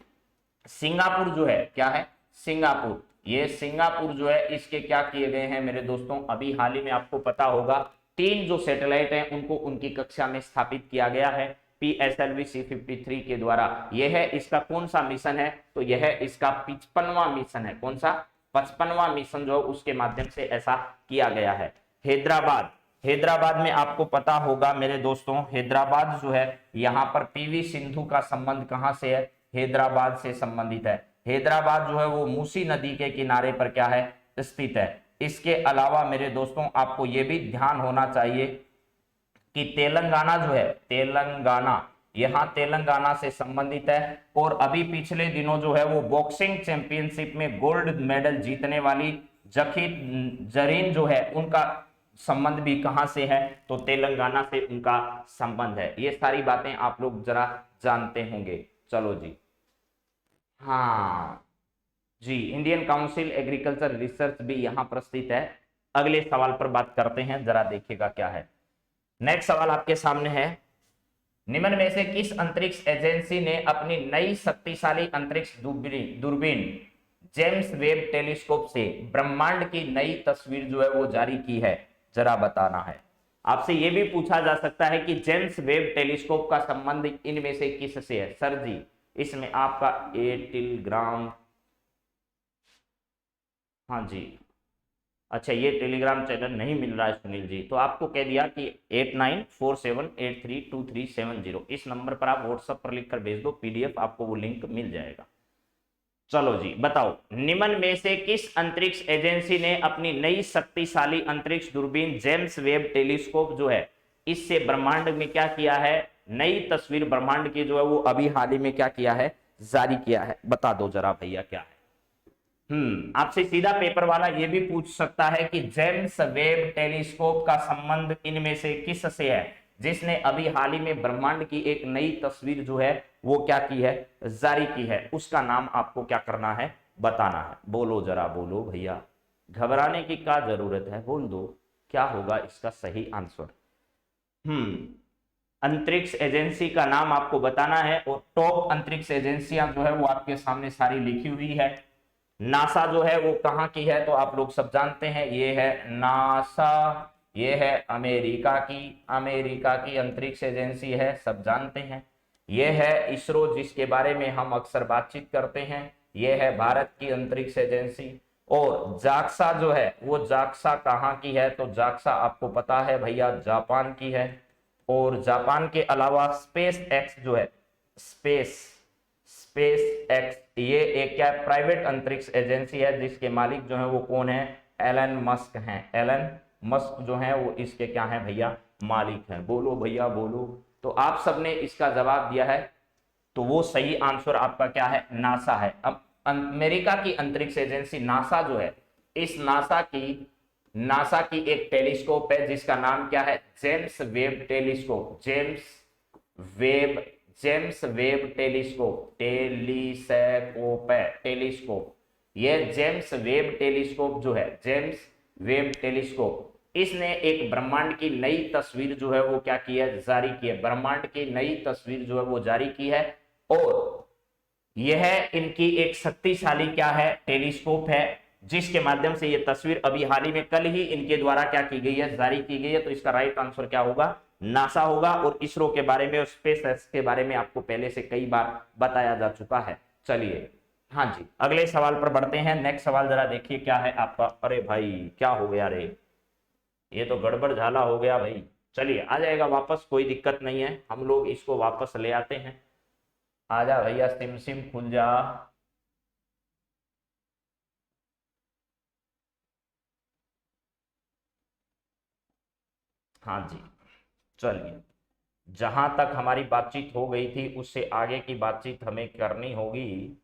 A: सिंगापुर जो है, क्या है? सिंगापुर, ये सिंगापुर जो है इसके क्या किए गए हैं मेरे दोस्तों? अभी हाल ही में आपको पता होगा 3 जो सैटेलाइट हैं उनको उनकी कक्षा में स्थापित किया गया है PSLV C53 के द्वारा। यह है इसका कौन सा मिशन है? तो यह है इसका 55वां मिशन है। कौन सा? 55वां मिशन जो उसके माध्यम से ऐसा किया गया है। हैदराबाद, हैदराबाद में आपको पता होगा मेरे दोस्तों, हैदराबाद जो है यहाँ पर PV सिंधु का संबंध कहां से है? हैदराबाद से संबंधित है। हैदराबाद जो है वो मूसी नदी के किनारे पर क्या है? स्थित है। इसके अलावा मेरे दोस्तों आपको यह भी ध्यान होना चाहिए कि तेलंगाना जो है, तेलंगाना यहां तेलंगाना से संबंधित है। और अभी पिछले दिनों जो है वो बॉक्सिंग चैंपियनशिप में गोल्ड मेडल जीतने वाली जखी जरीन जो है उनका संबंध भी कहां से है? तो तेलंगाना से उनका संबंध है। ये सारी बातें आप लोग जरा जानते होंगे। चलो जी, हाँ जी, इंडियन काउंसिल एग्रीकल्चर रिसर्च भी यहां प्रस्थित है। अगले सवाल पर बात करते हैं, जरा देखिएगा क्या है। नेक्स्ट सवाल आपके सामने है, निम्न में से किस अंतरिक्ष एजेंसी ने अपनी नई शक्तिशाली अंतरिक्ष दूरबीन जेम्स वेब टेलीस्कोप से ब्रह्मांड की नई तस्वीर जो है वो जारी की है? जरा बताना है। आपसे यह भी पूछा जा सकता है कि जेम्स वेब टेलीस्कोप का संबंध इनमें से किस से है? सर जी इसमें आपका टेलीग्राम, हाँ जी, अच्छा ये टेलीग्राम चैनल नहीं मिल रहा है सुनील जी, तो आपको कह दिया कि 8947832370 इस नंबर पर आप व्हाट्सएप पर लिखकर भेज दो, PDF आपको वो लिंक मिल जाएगा। चलो जी बताओ, निम्न में से किस अंतरिक्ष एजेंसी ने अपनी नई शक्तिशाली अंतरिक्ष दूरबीन जेम्स वेब टेलीस्कोप जो है इससे ब्रह्मांड में क्या किया है? नई तस्वीर ब्रह्मांड की जो है वो अभी हाल ही में क्या किया है? जारी किया है। बता दो जरा भैया क्या है। आपसे सीधा पेपर वाला ये भी पूछ सकता है कि जेम्स वेब टेलीस्कोप का संबंध इनमें से किस से है जिसने अभी हाल ही में ब्रह्मांड की एक नई तस्वीर जो है वो क्या की है? जारी की है। उसका नाम आपको क्या करना है? बताना है। बोलो जरा, बोलो भैया, घबराने की क्या जरूरत है, बोल दो क्या होगा इसका सही आंसर। अंतरिक्ष एजेंसी का नाम आपको बताना है और टॉप अंतरिक्ष एजेंसियां जो है वो आपके सामने सारी लिखी हुई है। नासा जो है वो कहाँ की है? तो आप लोग सब जानते हैं, ये है नासा, ये है अमेरिका की अंतरिक्ष एजेंसी है, सब जानते हैं। ये है इसरो जिसके बारे में हम अक्सर बातचीत करते हैं, ये है भारत की अंतरिक्ष एजेंसी। और जाक्सा जो है वो जाक्सा कहाँ की है? तो जाक्सा आपको पता है भैया जापान की है। और जापान के अलावा स्पेस एक्स जो है, स्पेस एक्स, ये एक क्या प्राइवेट अंतरिक्ष एजेंसी है जिसके मालिक जो है वो कौन है? एलन मस्क हैं। एलन मस्क जो है वो इसके क्या है भैया? मालिक हैं। बोलो भैया बोलो। तो आप सबने इसका जवाब दिया है, तो वो सही आंसर आपका क्या है? नासा है। अब अमेरिका की अंतरिक्ष एजेंसी नासा जो है, इस नासा की एक टेलीस्कोप है जिसका नाम क्या है? James Webb telescope. James Webb telescope. ये जेम्स वेब टेलीस्कोप जो है, जेम्स वेब टेलीस्कोप, इसने एक ब्रह्मांड की नई तस्वीर जो है वो क्या की है, जारी की है। ब्रह्मांड की नई तस्वीर जो है वो जारी की है, और यह इनकी एक शक्तिशाली क्या है, टेलीस्कोप है, जिसके माध्यम से यह तस्वीर अभी हाल ही में कल ही इनके द्वारा क्या की गई है, जारी की गई है। तो इसका राइट आंसर क्या होगा, नासा होगा। और इसरो के बारे में और स्पेस एक्स के बारे में आपको पहले से कई बार बताया जा चुका है। चलिए हाँ जी, अगले सवाल पर बढ़ते हैं। नेक्स्ट सवाल जरा देखिए क्या है आपका। अरे भाई क्या हो गया रे, ये तो गड़बड़ झाला हो गया भाई। चलिए आ जाएगा वापस, कोई दिक्कत नहीं है, हम लोग इसको वापस ले आते हैं। आजा भैया, सिम सिम खुल जा। हाँ जी, चलिए, जहां तक हमारी बातचीत हो गई थी उससे आगे की बातचीत हमें करनी होगी।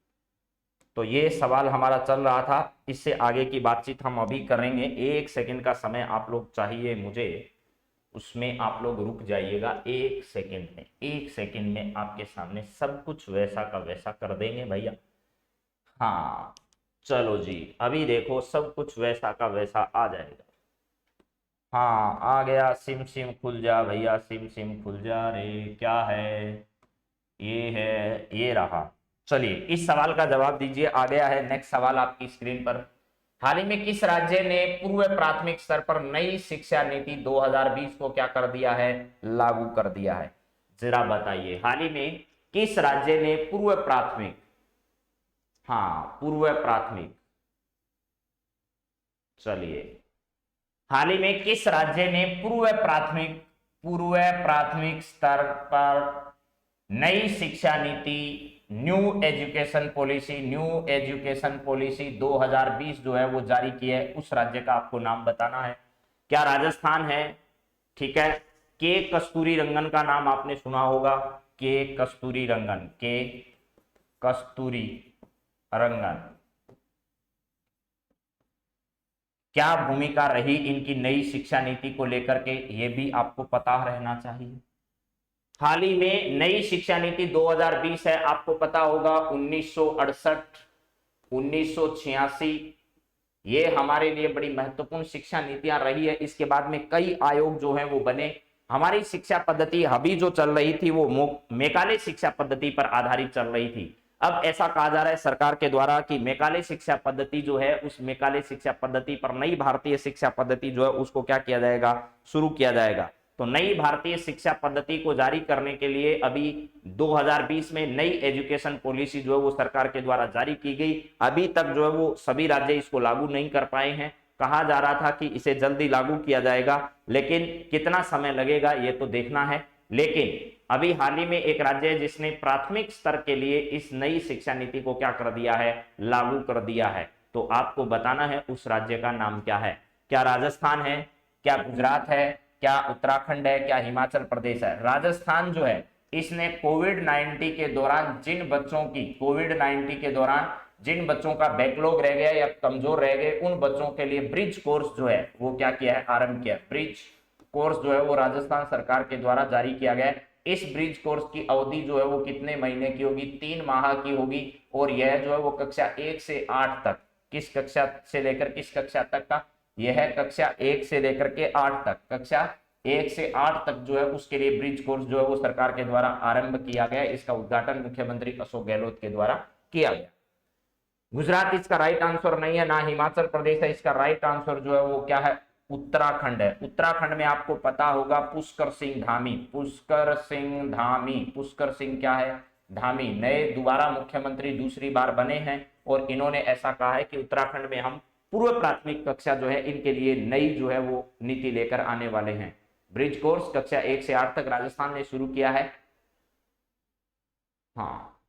A: तो ये सवाल हमारा चल रहा था, इससे आगे की बातचीत हम अभी करेंगे। 1 सेकंड का समय आप लोग चाहिए मुझे, उसमें आप लोग रुक जाइएगा। 1 सेकंड में, 1 सेकंड में आपके सामने सब कुछ वैसा का वैसा कर देंगे भैया। हाँ चलो जी, अभी देखो सब कुछ वैसा का वैसा आ जाएगा। हाँ आ गया, सिम सिम खुल जा भैया, सिम सिम खुल जा रे। क्या है, ये है, ये रहा। चलिए इस सवाल का जवाब दीजिए, आ गया है नेक्स्ट सवाल आपकी स्क्रीन पर। हाल ही में किस राज्य ने पूर्व प्राथमिक स्तर पर नई शिक्षा नीति 2020 को क्या कर दिया है, लागू कर दिया है? जरा बताइए, हाल ही में किस राज्य ने पूर्व प्राथमिक, हाँ पूर्व प्राथमिक, चलिए हाल ही में किस राज्य ने पूर्व प्राथमिक स्तर पर नई शिक्षा नीति, न्यू एजुकेशन पॉलिसी 2020 जो है वो जारी की है? उस राज्य का आपको नाम बताना है। क्या राजस्थान है? ठीक है, के कस्तूरी रंगन का नाम आपने सुना होगा, के कस्तूरी रंगन, के कस्तूरी रंगन। क्या भूमिका रही इनकी नई शिक्षा नीति को लेकर के, ये भी आपको पता रहना चाहिए। हाल ही में नई शिक्षा नीति 2020 है, आपको पता होगा 1968, 1986, ये हमारे लिए बड़ी महत्वपूर्ण शिक्षा नीतियां रही है। इसके बाद में कई आयोग जो हैं वो बने। हमारी शिक्षा पद्धति अभी जो चल रही थी वो मैकाले शिक्षा पद्धति पर आधारित चल रही थी। अब ऐसा कहा जा रहा है सरकार के द्वारा कि मैकाले शिक्षा पद्धति जो है, उस मैकाले शिक्षा पद्धति पर नई भारतीय शिक्षा पद्धति जो है उसको क्या किया जाएगा, शुरू किया जाएगा। तो नई भारतीय शिक्षा पद्धति को जारी करने के लिए अभी 2020 में नई एजुकेशन पॉलिसी जो है वो सरकार के द्वारा जारी की गई। अभी तक जो है वो सभी राज्य इसको लागू नहीं कर पाए हैं। कहा जा रहा था कि इसे जल्दी लागू किया जाएगा, लेकिन कितना समय लगेगा ये तो देखना है। लेकिन अभी हाल ही में एक राज्य है जिसने प्राथमिक स्तर के लिए इस नई शिक्षा नीति को क्या कर दिया है, लागू कर दिया है। तो आपको बताना है उस राज्य का नाम क्या है। क्या राजस्थान है, क्या गुजरात है, क्या उत्तराखंड है, क्या हिमाचल प्रदेश है? राजस्थान जो है इसने कोविड-19 के दौरान जिन बच्चों का बैकलॉग रह गया या कमजोर रह गए, उन बच्चों के लिए ब्रिज कोर्स जो है वो क्या किया है, आरंभ किया। ब्रिज कोर्स जो है वो राजस्थान सरकार के द्वारा जारी किया गया। इस ब्रिज कोर्स की अवधि जो है वो कितने महीने की होगी, 3 माह की होगी। और यह जो है वो कक्षा 1 से 8 तक, किस कक्षा से लेकर किस कक्षा तक का, यह है कक्षा 1 से लेकर के 8 तक, कक्षा 1 से 8 तक जो है उसके लिए ब्रिज कोर्स जो है वो सरकार के द्वारा आरंभ किया गया। इसका उद्घाटन मुख्यमंत्री अशोक गहलोत के द्वारा किया गया। गुजरात इसका राइट आंसर नहीं है, ना हिमाचल प्रदेश है। इसका राइट आंसर जो है वो क्या है, उत्तराखंड है। उत्तराखंड में आपको पता होगा पुष्कर सिंह धामी, पुष्कर सिंह क्या है, धामी नए दोबारा मुख्यमंत्री दूसरी बार बने हैं। और इन्होंने ऐसा कहा है कि उत्तराखंड में हम पूर्व प्राथमिक कक्षा जो है इनके लिए नई जो है वो नीति लेकर आने वाले हैं। ब्रिज कोर्स कक्षा 1 से 8 तक राजस्थान ने शुरू किया है। हाँ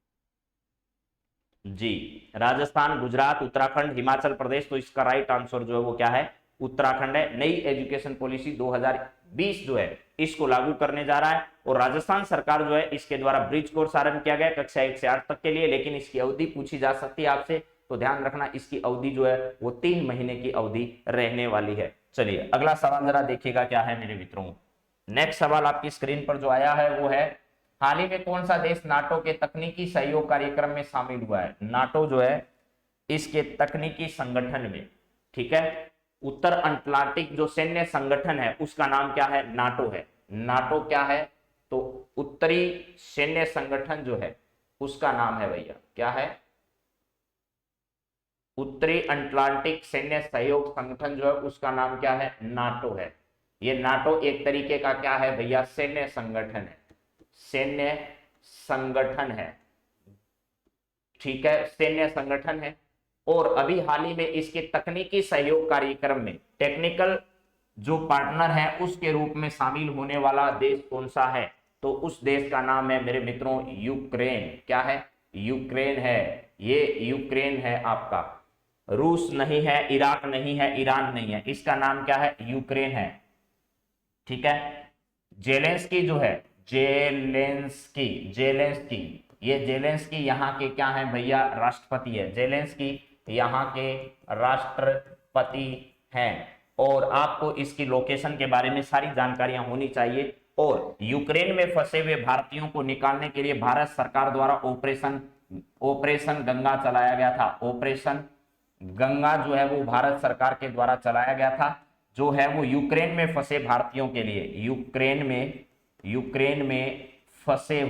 A: जी, राजस्थान, गुजरात, उत्तराखंड, हिमाचल प्रदेश। तो इसका राइट आंसर जो है वो क्या है, उत्तराखंड है। नई एजुकेशन पॉलिसी 2020 जो है इसको लागू करने जा रहा है। और राजस्थान सरकार जो है इसके द्वारा ब्रिज कोर्स आरंभ किया गया कक्षा 1 से 8 तक के लिए। लेकिन इसकी अवधि पूछी जा सकती है आपसे, तो ध्यान रखना इसकी अवधि जो है वो 3 महीने की अवधि रहने वाली है। चलिए अगला सवाल जरा देखिएगा क्या है मेरे मित्रों। नेक्स्ट सवाल आपकी स्क्रीन पर जो आया है वो है, हाल ही में कौन सा देश नाटो के तकनीकी सहयोग कार्यक्रम में शामिल हुआ है? नाटो जो है इसके तकनीकी संगठन में, ठीक है, उत्तर अटलांटिक जो सैन्य संगठन है उसका नाम क्या है? नाटो है। नाटो क्या है? तो उत्तरी सैन्य संगठन जो है उसका नाम है भैया क्या है? उत्तरी अटलांटिक सैन्य सहयोग संगठन जो है उसका नाम क्या है? नाटो है। ये नाटो एक तरीके का क्या है भैया? सैन्य संगठन है। सैन्य संगठन है, ठीक है, सैन्य संगठन है। और अभी हाल ही में इसके तकनीकी सहयोग कार्यक्रम में टेक्निकल जो पार्टनर है उसके रूप में शामिल होने वाला देश कौन सा है? तो उस देश का नाम है मेरे मित्रों यूक्रेन। क्या है? यूक्रेन है। ये यूक्रेन है आपका। रूस नहीं है, इराक नहीं है, ईरान नहीं है, इसका नाम क्या है? यूक्रेन है। ठीक है। जेलेंस्की जो है, जेलेंस्की, जेलेंस्की, ये जेलेंस्की यहाँ के क्या है भैया? राष्ट्रपति है। जेलेंस्की यहाँ के राष्ट्रपति हैं। और आपको इसकी लोकेशन के बारे में सारी जानकारियां होनी चाहिए। और यूक्रेन में फंसे हुए भारतीयों को निकालने के लिए भारत सरकार द्वारा ऑपरेशन ऑपरेशन गंगा चलाया गया था। ऑपरेशन गंगा जो है वो भारत सरकार के द्वारा चलाया गया था, जो है वो यूक्रेन में फंसे भारतीयों के लिए, यूक्रेन में फंसे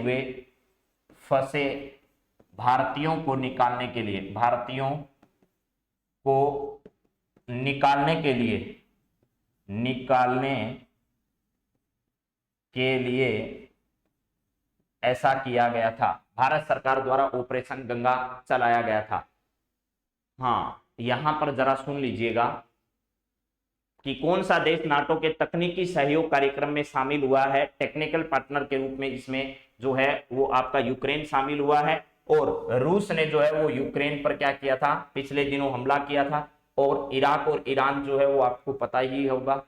A: भारतीयों को निकालने के लिए, भारतीयों को निकालने के लिए ऐसा किया गया था। भारत सरकार द्वारा ऑपरेशन गंगा चलाया गया था। हाँ, यहां पर जरा सुन लीजिएगा कि कौन सा देश नाटो के तकनीकी सहयोग कार्यक्रम में शामिल हुआ है। टेक्निकल पार्टनर के रूप में इसमें जो है वो आपका यूक्रेन शामिल हुआ है। और रूस ने जो है वो यूक्रेन पर क्या किया था? पिछले दिनों हमला किया था। और इराक और ईरान जो है वो आपको पता ही होगा,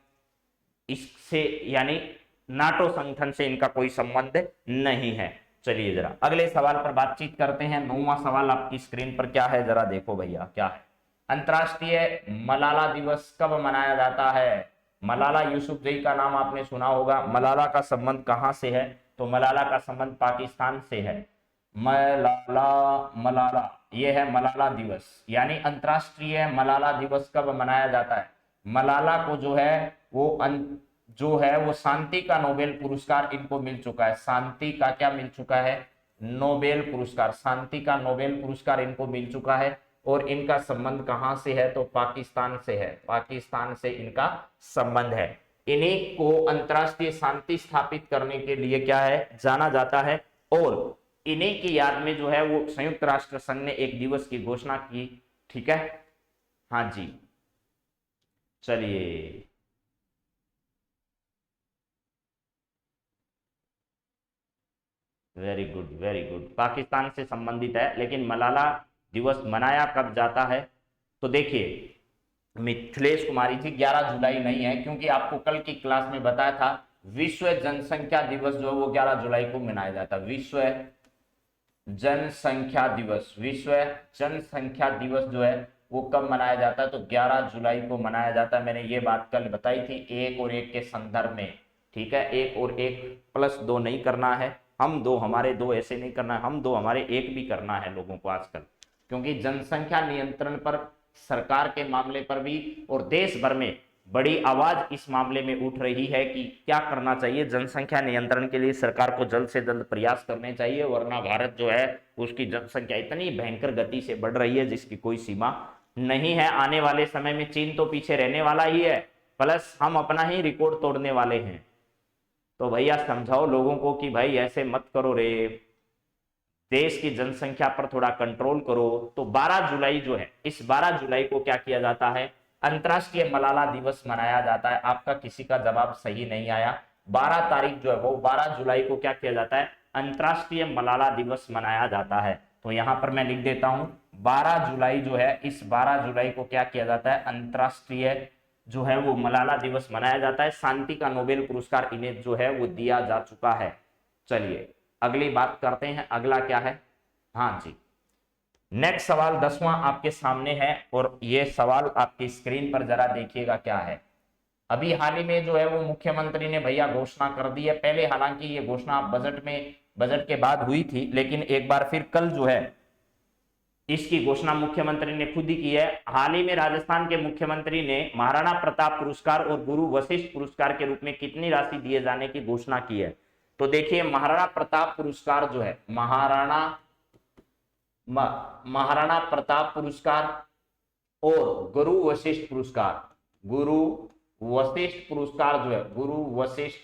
A: इससे यानी नाटो संगठन से इनका कोई संबंध नहीं है। चलिए जरा अगले सवाल पर बातचीत करते हैं। 9वां सवाल आपकी स्क्रीन पर क्या है, जरा देखो भैया क्या है। अंतर्राष्ट्रीय मलाला दिवस कब मनाया जाता है? मलाला यूसुफजई का नाम आपने सुना होगा। मलाला का संबंध कहां से है? तो मलाला का संबंध पाकिस्तान से है। मलाला ये है मलाला दिवस, यानी अंतर्राष्ट्रीय मलाला दिवस कब मनाया जाता है? मलाला को जो है वो शांति का नोबेल पुरस्कार इनको मिल चुका है। शांति का क्या मिल चुका है? नोबेल पुरस्कार। शांति का नोबेल पुरस्कार इनको मिल चुका है। और इनका संबंध कहां से है? तो पाकिस्तान से है। पाकिस्तान से इनका संबंध है। इन्हीं को अंतर्राष्ट्रीय शांति स्थापित करने के लिए क्या है? जाना जाता है। और इन्हीं की याद में जो है वो संयुक्त राष्ट्र संघ ने एक दिवस की घोषणा की। ठीक है, हाँ जी। चलिए very good, very good. Pakistan से संबंधित है। लेकिन मलाला दिवस मनाया कब जाता है? तो देखिए मिथिलेश कुमारी जी 11 जुलाई नहीं है, क्योंकि आपको कल की क्लास में बताया था विश्व जनसंख्या दिवस जो है वो 11 जुलाई को मनाया जाता है। विश्व जनसंख्या दिवस, विश्व जनसंख्या दिवस जो है वो कब मनाया जाता है? तो 11 जुलाई को मनाया जाता है। मैंने ये बात कल बताई थी, 1 और 1 के संदर्भ में। ठीक है, 1 और 1 प्लस 2 नहीं करना है, हम 2 हमारे 2 ऐसे नहीं करना है, हम 2 हमारे 1 भी करना है लोगों को आजकल। क्योंकि जनसंख्या नियंत्रण पर सरकार के मामले पर भी और देश भर में बड़ी आवाज इस मामले में उठ रही है कि क्या करना चाहिए। जनसंख्या नियंत्रण के लिए सरकार को जल्द से जल्द प्रयास करने चाहिए, वरना भारत जो है उसकी जनसंख्या इतनी भयंकर गति से बढ़ रही है जिसकी कोई सीमा नहीं है। आने वाले समय में चीन तो पीछे रहने वाला ही है, प्लस हम अपना ही रिकॉर्ड तोड़ने वाले हैं। तो भैया समझाओ लोगों को कि भाई ऐसे मत करो रे, देश की जनसंख्या पर थोड़ा कंट्रोल करो। तो 12 जुलाई जो है, इस 12 जुलाई को क्या किया जाता है? अंतर्राष्ट्रीय मलाला दिवस मनाया जाता है। आपका किसी का जवाब सही नहीं आया। 12 तारीख जो है वो 12 जुलाई को क्या किया जाता है? अंतर्राष्ट्रीय मलाला दिवस मनाया जाता है। तो यहां पर मैं लिख देता हूं 12 जुलाई जो है, इस 12 जुलाई को क्या किया जाता है? अंतर्राष्ट्रीय जो है वो मलाला दिवस मनाया जाता है। शांति का नोबेल पुरस्कार इन्हें जो है वो दिया जा चुका है। चलिए अगली बात करते हैं। अगला क्या है? हाँ जी, नेक्स्ट सवाल 10वां आपके सामने है। और ये सवाल आपकी स्क्रीन पर जरा देखिएगा क्या है। अभी हाल ही में जो है वो मुख्यमंत्री ने भैया घोषणा कर दी है। पहले हालांकि ये घोषणा बजट के बाद हुई थी, लेकिन एक बार फिर कल जो है इसकी घोषणा मुख्यमंत्री ने खुद ही की है। हाल ही में राजस्थान के मुख्यमंत्री ने महाराणा प्रताप पुरस्कार और गुरु वशिष्ठ पुरस्कार के रूप में कितनी राशि दिए जाने की घोषणा की है। तो देखिए महाराणा प्रताप पुरस्कार जो है, महाराणा प्रताप पुरस्कार और गुरु वशिष्ठ पुरस्कार, गुरु वशिष्ठ पुरस्कार जो है, गुरु वशिष्ठ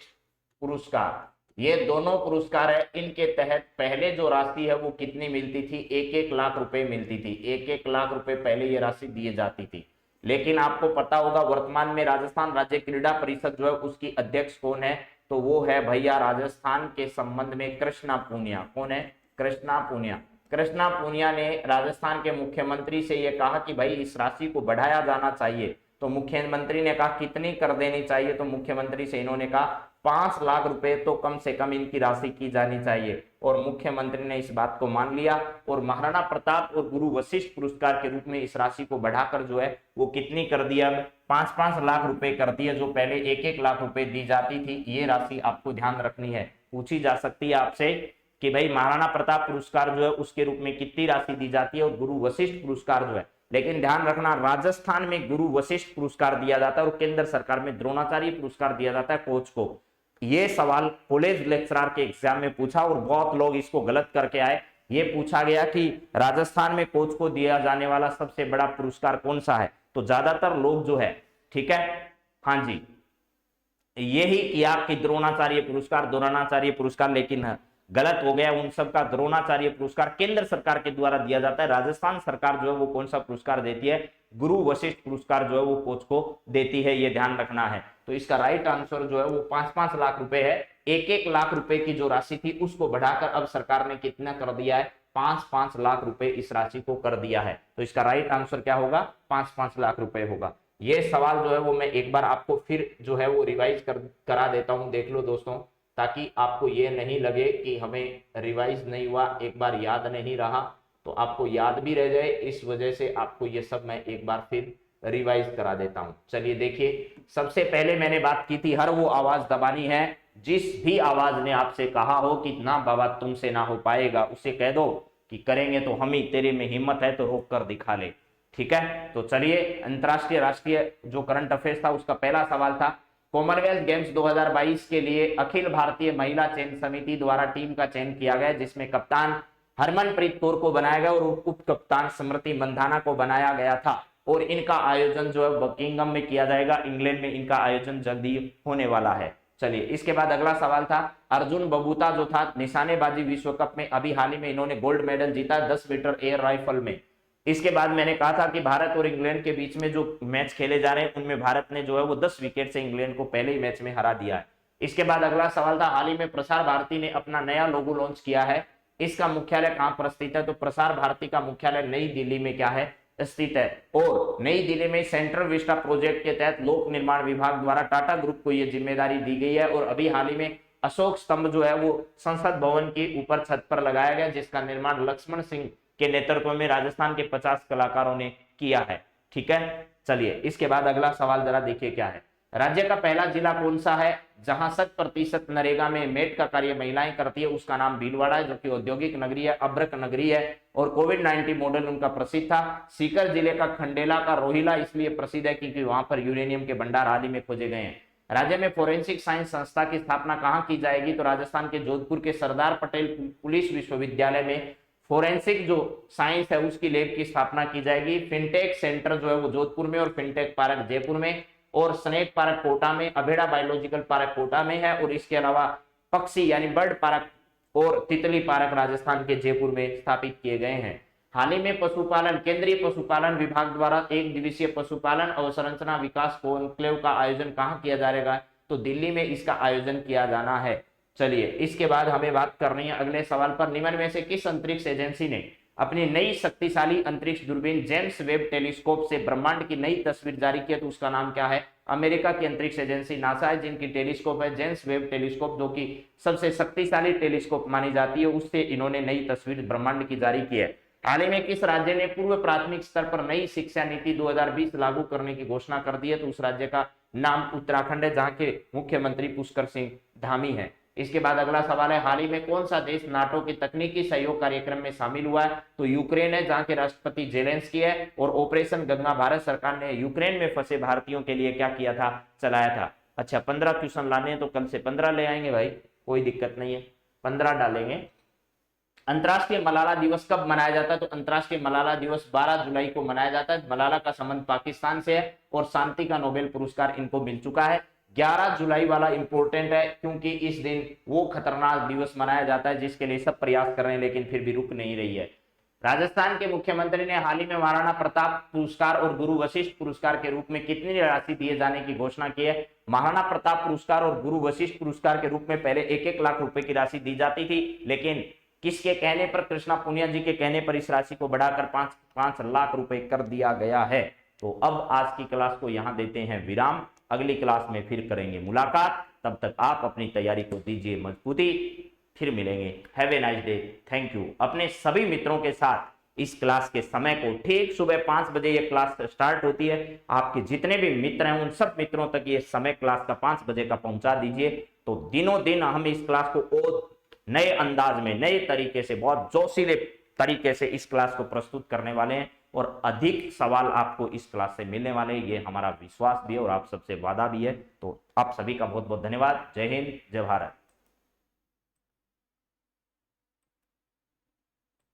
A: पुरस्कार, ये दोनों पुरस्कार है। इनके तहत पहले जो राशि है वो कितनी मिलती थी, 1-1 लाख रुपए मिलती थी। 1-1 लाख रुपए पहले ये राशि दिए जाती थी। लेकिन आपको पता होगा वर्तमान में राजस्थान राज्य क्रीड़ा परिषद जो है उसकी अध्यक्ष कौन है, तो वो है भैया राजस्थान के संबंध में कृष्णा पूनिया। कौन है? कृष्णा पूनिया। कृष्णा पूनिया ने राजस्थान के मुख्यमंत्री से ये कहा कि भाई इस राशि को बढ़ाया जाना चाहिए। तो मुख्यमंत्री ने कहा कितनी कर देनी चाहिए, तो मुख्यमंत्री से इन्होंने कहा 5 लाख रुपए तो कम से कम इनकी राशि की जानी चाहिए। और मुख्यमंत्री ने इस बात को मान लिया और महाराणा प्रताप और गुरु वशिष्ठ पुरस्कार के रूप में इस राशि को बढ़ाकर जो है वो कितनी कर दिया, 5-5 लाख रुपए कर दिया। जो पहले 1-1 लाख रुपए दी जाती थी, ये राशि आपको ध्यान रखनी है। पूछी जा सकती है आपसे कि भाई महाराणा प्रताप पुरस्कार जो है उसके रूप में कितनी राशि दी जाती है और गुरु वशिष्ठ पुरस्कार जो है। लेकिन ध्यान रखना राजस्थान में गुरु वशिष्ठ पुरस्कार दिया जाता है और केंद्र सरकार में द्रोणाचार्य पुरस्कार दिया जाता है कोच को। ये सवाल कॉलेज लेक्चरर के एग्जाम में पूछा और बहुत लोग इसको गलत करके आए। ये पूछा गया कि राजस्थान में कोच को दिया जाने वाला सबसे बड़ा पुरस्कार कौन सा है, तो ज्यादातर लोग जो है, ठीक है, हाँ जी, यही किया कि द्रोणाचार्य पुरस्कार, लेकिन गलत हो गया। उन सब का द्रोणाचार्य पुरस्कार केंद्र सरकार के द्वारा दिया जाता है। राजस्थान सरकार जो है वो कौन सा पुरस्कार देती है, गुरु वशिष्ठ पुरस्कार जो है वो कोच को देती है। ये ध्यान रखना है। तो इसका राइट आंसर जो है वो 5-5 लाख रुपए है। 1-1 लाख रुपए की जो राशि थी उसको बढ़ाकर अब सरकार ने कितना कर दिया है, 5-5 लाख रुपए इस राशि को कर दिया है। तो इसका राइट आंसर क्या होगा, 5-5 लाख रुपए होगा। ये सवाल जो है वो मैं एक बार आपको फिर जो है वो रिवाइज करा देता हूं, देख लो दोस्तों, ताकि आपको ये नहीं लगे कि हमें रिवाइज नहीं हुआ, एक बार याद नहीं रहा, तो आपको याद भी रह जाए। इस वजह से आपको ये सब मैं एक बार फिर रिवाइज करा देता हूं। चलिए देखिए, सबसे पहले मैंने बात की थी हर वो आवाज दबानी है जिस भी आवाज ने आपसे कहा हो कि ना बाबा तुमसे ना हो पाएगा, उसे कह दो कि करेंगे तो हम ही, तेरे में हिम्मत है तो रोक कर दिखा ले। ठीक है, तो चलिए अंतरराष्ट्रीय राष्ट्रीय जो करंट अफेयर्स था उसका पहला सवाल था, कॉमनवेल्थ गेम्स 2022 के लिए अखिल भारतीय महिला चयन समिति द्वारा टीम का चयन किया गया, जिसमें कप्तान हरमनप्रीत कौर को बनाया गया और उप कप्तान स्मृति मंधाना को बनाया गया था। और इनका आयोजन जो है बकिंगम में किया जाएगा, इंग्लैंड में इनका आयोजन जल्दी होने वाला है। चलिए इसके बाद अगला सवाल था, अर्जुन बबूता जो था निशानेबाजी विश्व कप में अभी हाल ही में इन्होंने गोल्ड मेडल जीता 10 मीटर एयर राइफल में। इसके बाद मैंने कहा था कि भारत और इंग्लैंड के बीच में जो मैच खेले जा रहे हैं उनमें भारत ने जो है वो 10 विकेट से इंग्लैंड को पहले ही मैच में हरा दिया है। इसके बाद अगला सवाल था, हाल ही में प्रसार भारती ने अपना नया लोगो लॉन्च किया है, इसका मुख्यालय कहां पर स्थित है, तो प्रसार भारती का मुख्यालय नई दिल्ली में क्या है, स्थित है। और नई दिल्ली में सेंट्रल विस्टा प्रोजेक्ट के तहत लोक निर्माण विभाग द्वारा टाटा ग्रुप को यह जिम्मेदारी दी गई है। और अभी हाल ही में अशोक स्तंभ जो है वो संसद भवन के ऊपर छत पर लगाया गया, जिसका निर्माण लक्ष्मण सिंह के नेतृत्व में राजस्थान के 50 कलाकारों ने किया है। ठीक है, चलिए इसके बाद अगला सवाल जरा देखिए क्या है, राज्य का पहला जिला कौन सा है जहां 100% नरेगा में मेट का कार्य महिलाएं करती है, उसका नाम भीलवाड़ा है, जो कि औद्योगिक नगरी है, अभ्रक नगरी है और कोविड-19 मॉडल उनका प्रसिद्ध था। सीकर जिले का खंडेला का रोहिला इसलिए प्रसिद्ध है क्योंकि वहां पर यूरेनियम के भंडार हाल ही में खोजे गए हैं। राज्य में फोरेंसिक साइंस संस्था की स्थापना कहां की जाएगी, तो राजस्थान के जोधपुर के सरदार पटेल पुलिस विश्वविद्यालय में फोरेंसिक जो साइंस है उसकी लैब की स्थापना की जाएगी। फिनटेक सेंटर जो है वो जोधपुर में और फिनटेक पार्क जयपुर में और स्नेक पार्क कोटा में, अभेड़ा बायोलॉजिकल पार्क कोटा में है और इसके अलावा पक्षी यानी बर्ड पार्क और तितली पार्क राजस्थान के जयपुर में स्थापित किए गए हैं। हाल ही में पशुपालन केंद्रीय पशुपालन विभाग द्वारा 1 दिवसीय पशुपालन अवसंरचना विकास कॉन्क्लेव का आयोजन कहां किया जाएगा, तो दिल्ली में इसका आयोजन किया जाना है। चलिए इसके बाद हमें बात करनी है अगले सवाल पर, निम्न में से किस अंतरिक्ष एजेंसी ने अपनी नई शक्तिशाली अंतरिक्ष दूरबीन जेम्स वेब टेलीस्कोप से ब्रह्मांड की नई तस्वीर जारी की है, तो उसका नाम क्या है, अमेरिका की अंतरिक्ष एजेंसी नासा है, जिनकी टेलीस्कोप है जेम्स वेब टेलीस्कोप, जो कि सबसे शक्तिशाली टेलीस्कोप मानी जाती है, उससे इन्होंने नई तस्वीर ब्रह्मांड की जारी की है। हाल ही में किस राज्य ने पूर्व प्राथमिक स्तर पर नई शिक्षा नीति 2020 लागू करने की घोषणा कर दी है, तो उस राज्य का नाम उत्तराखंड है, जहां के मुख्यमंत्री पुष्कर सिंह धामी है। इसके बाद अगला सवाल है, हाल ही में कौन सा देश नाटो के तकनीकी सहयोग कार्यक्रम में शामिल हुआ है? तो यूक्रेन है, जहां के राष्ट्रपति जेलेंस्की है। और ऑपरेशन गंगा भारत सरकार ने यूक्रेन में फंसे भारतीयों के लिए क्या किया था? चलाया था। अच्छा, 15 क्वेश्चन लाने हैं तो कल से 15 ले आएंगे भाई, कोई दिक्कत नहीं है, 15 डालेंगे। अंतर्राष्ट्रीय मलाला दिवस कब मनाया जाता है? तो अंतर्राष्ट्रीय मलाला दिवस 12 जुलाई को मनाया जाता है। मलाला का संबंध पाकिस्तान से है और शांति का नोबेल पुरस्कार इनको मिल चुका है। 11 जुलाई वाला इंपॉर्टेंट है क्योंकि इस दिन वो खतरनाक दिवस मनाया जाता है जिसके लिए सब प्रयास कर रहे हैं लेकिन फिर भी रुक नहीं रही है। राजस्थान के मुख्यमंत्री ने हाल ही में महाराणा प्रताप पुरस्कार और गुरु वशिष्ठ पुरस्कार के रूप में कितनी राशि दिए जाने की घोषणा की है? महाराणा प्रताप पुरस्कार और गुरु वशिष्ठ पुरस्कार के रूप में पहले 1-1 लाख रुपए की राशि दी जाती थी, लेकिन किसके कहने पर? कृष्णा पुनिया जी के कहने पर इस राशि को बढ़ाकर 5 लाख रुपए कर दिया गया है। तो अब आज की क्लास को यहां देते हैं विराम, अगली क्लास में फिर करेंगे मुलाकात। तब तक आप अपनी तैयारी को दीजिए मजबूती, फिर मिलेंगे। Have a nice day, thank you. अपने सभी मित्रों के साथ इस क्लास के समय को ठीक सुबह 5 बजे ये क्लास स्टार्ट होती है। आपके जितने भी मित्र हैं उन सब मित्रों तक ये समय क्लास का 5 बजे का पहुंचा दीजिए। तो दिनों दिन हम इस क्लास को और नए अंदाज में, नए तरीके से, बहुत जोशीले तरीके से इस क्लास को प्रस्तुत करने वाले हैं और अधिक सवाल आपको इस क्लास से मिलने वाले हैं, ये हमारा विश्वास भी है और आप सबसे वादा भी है। तो आप सभी का बहुत बहुत धन्यवाद। जय हिंद, जय भारत।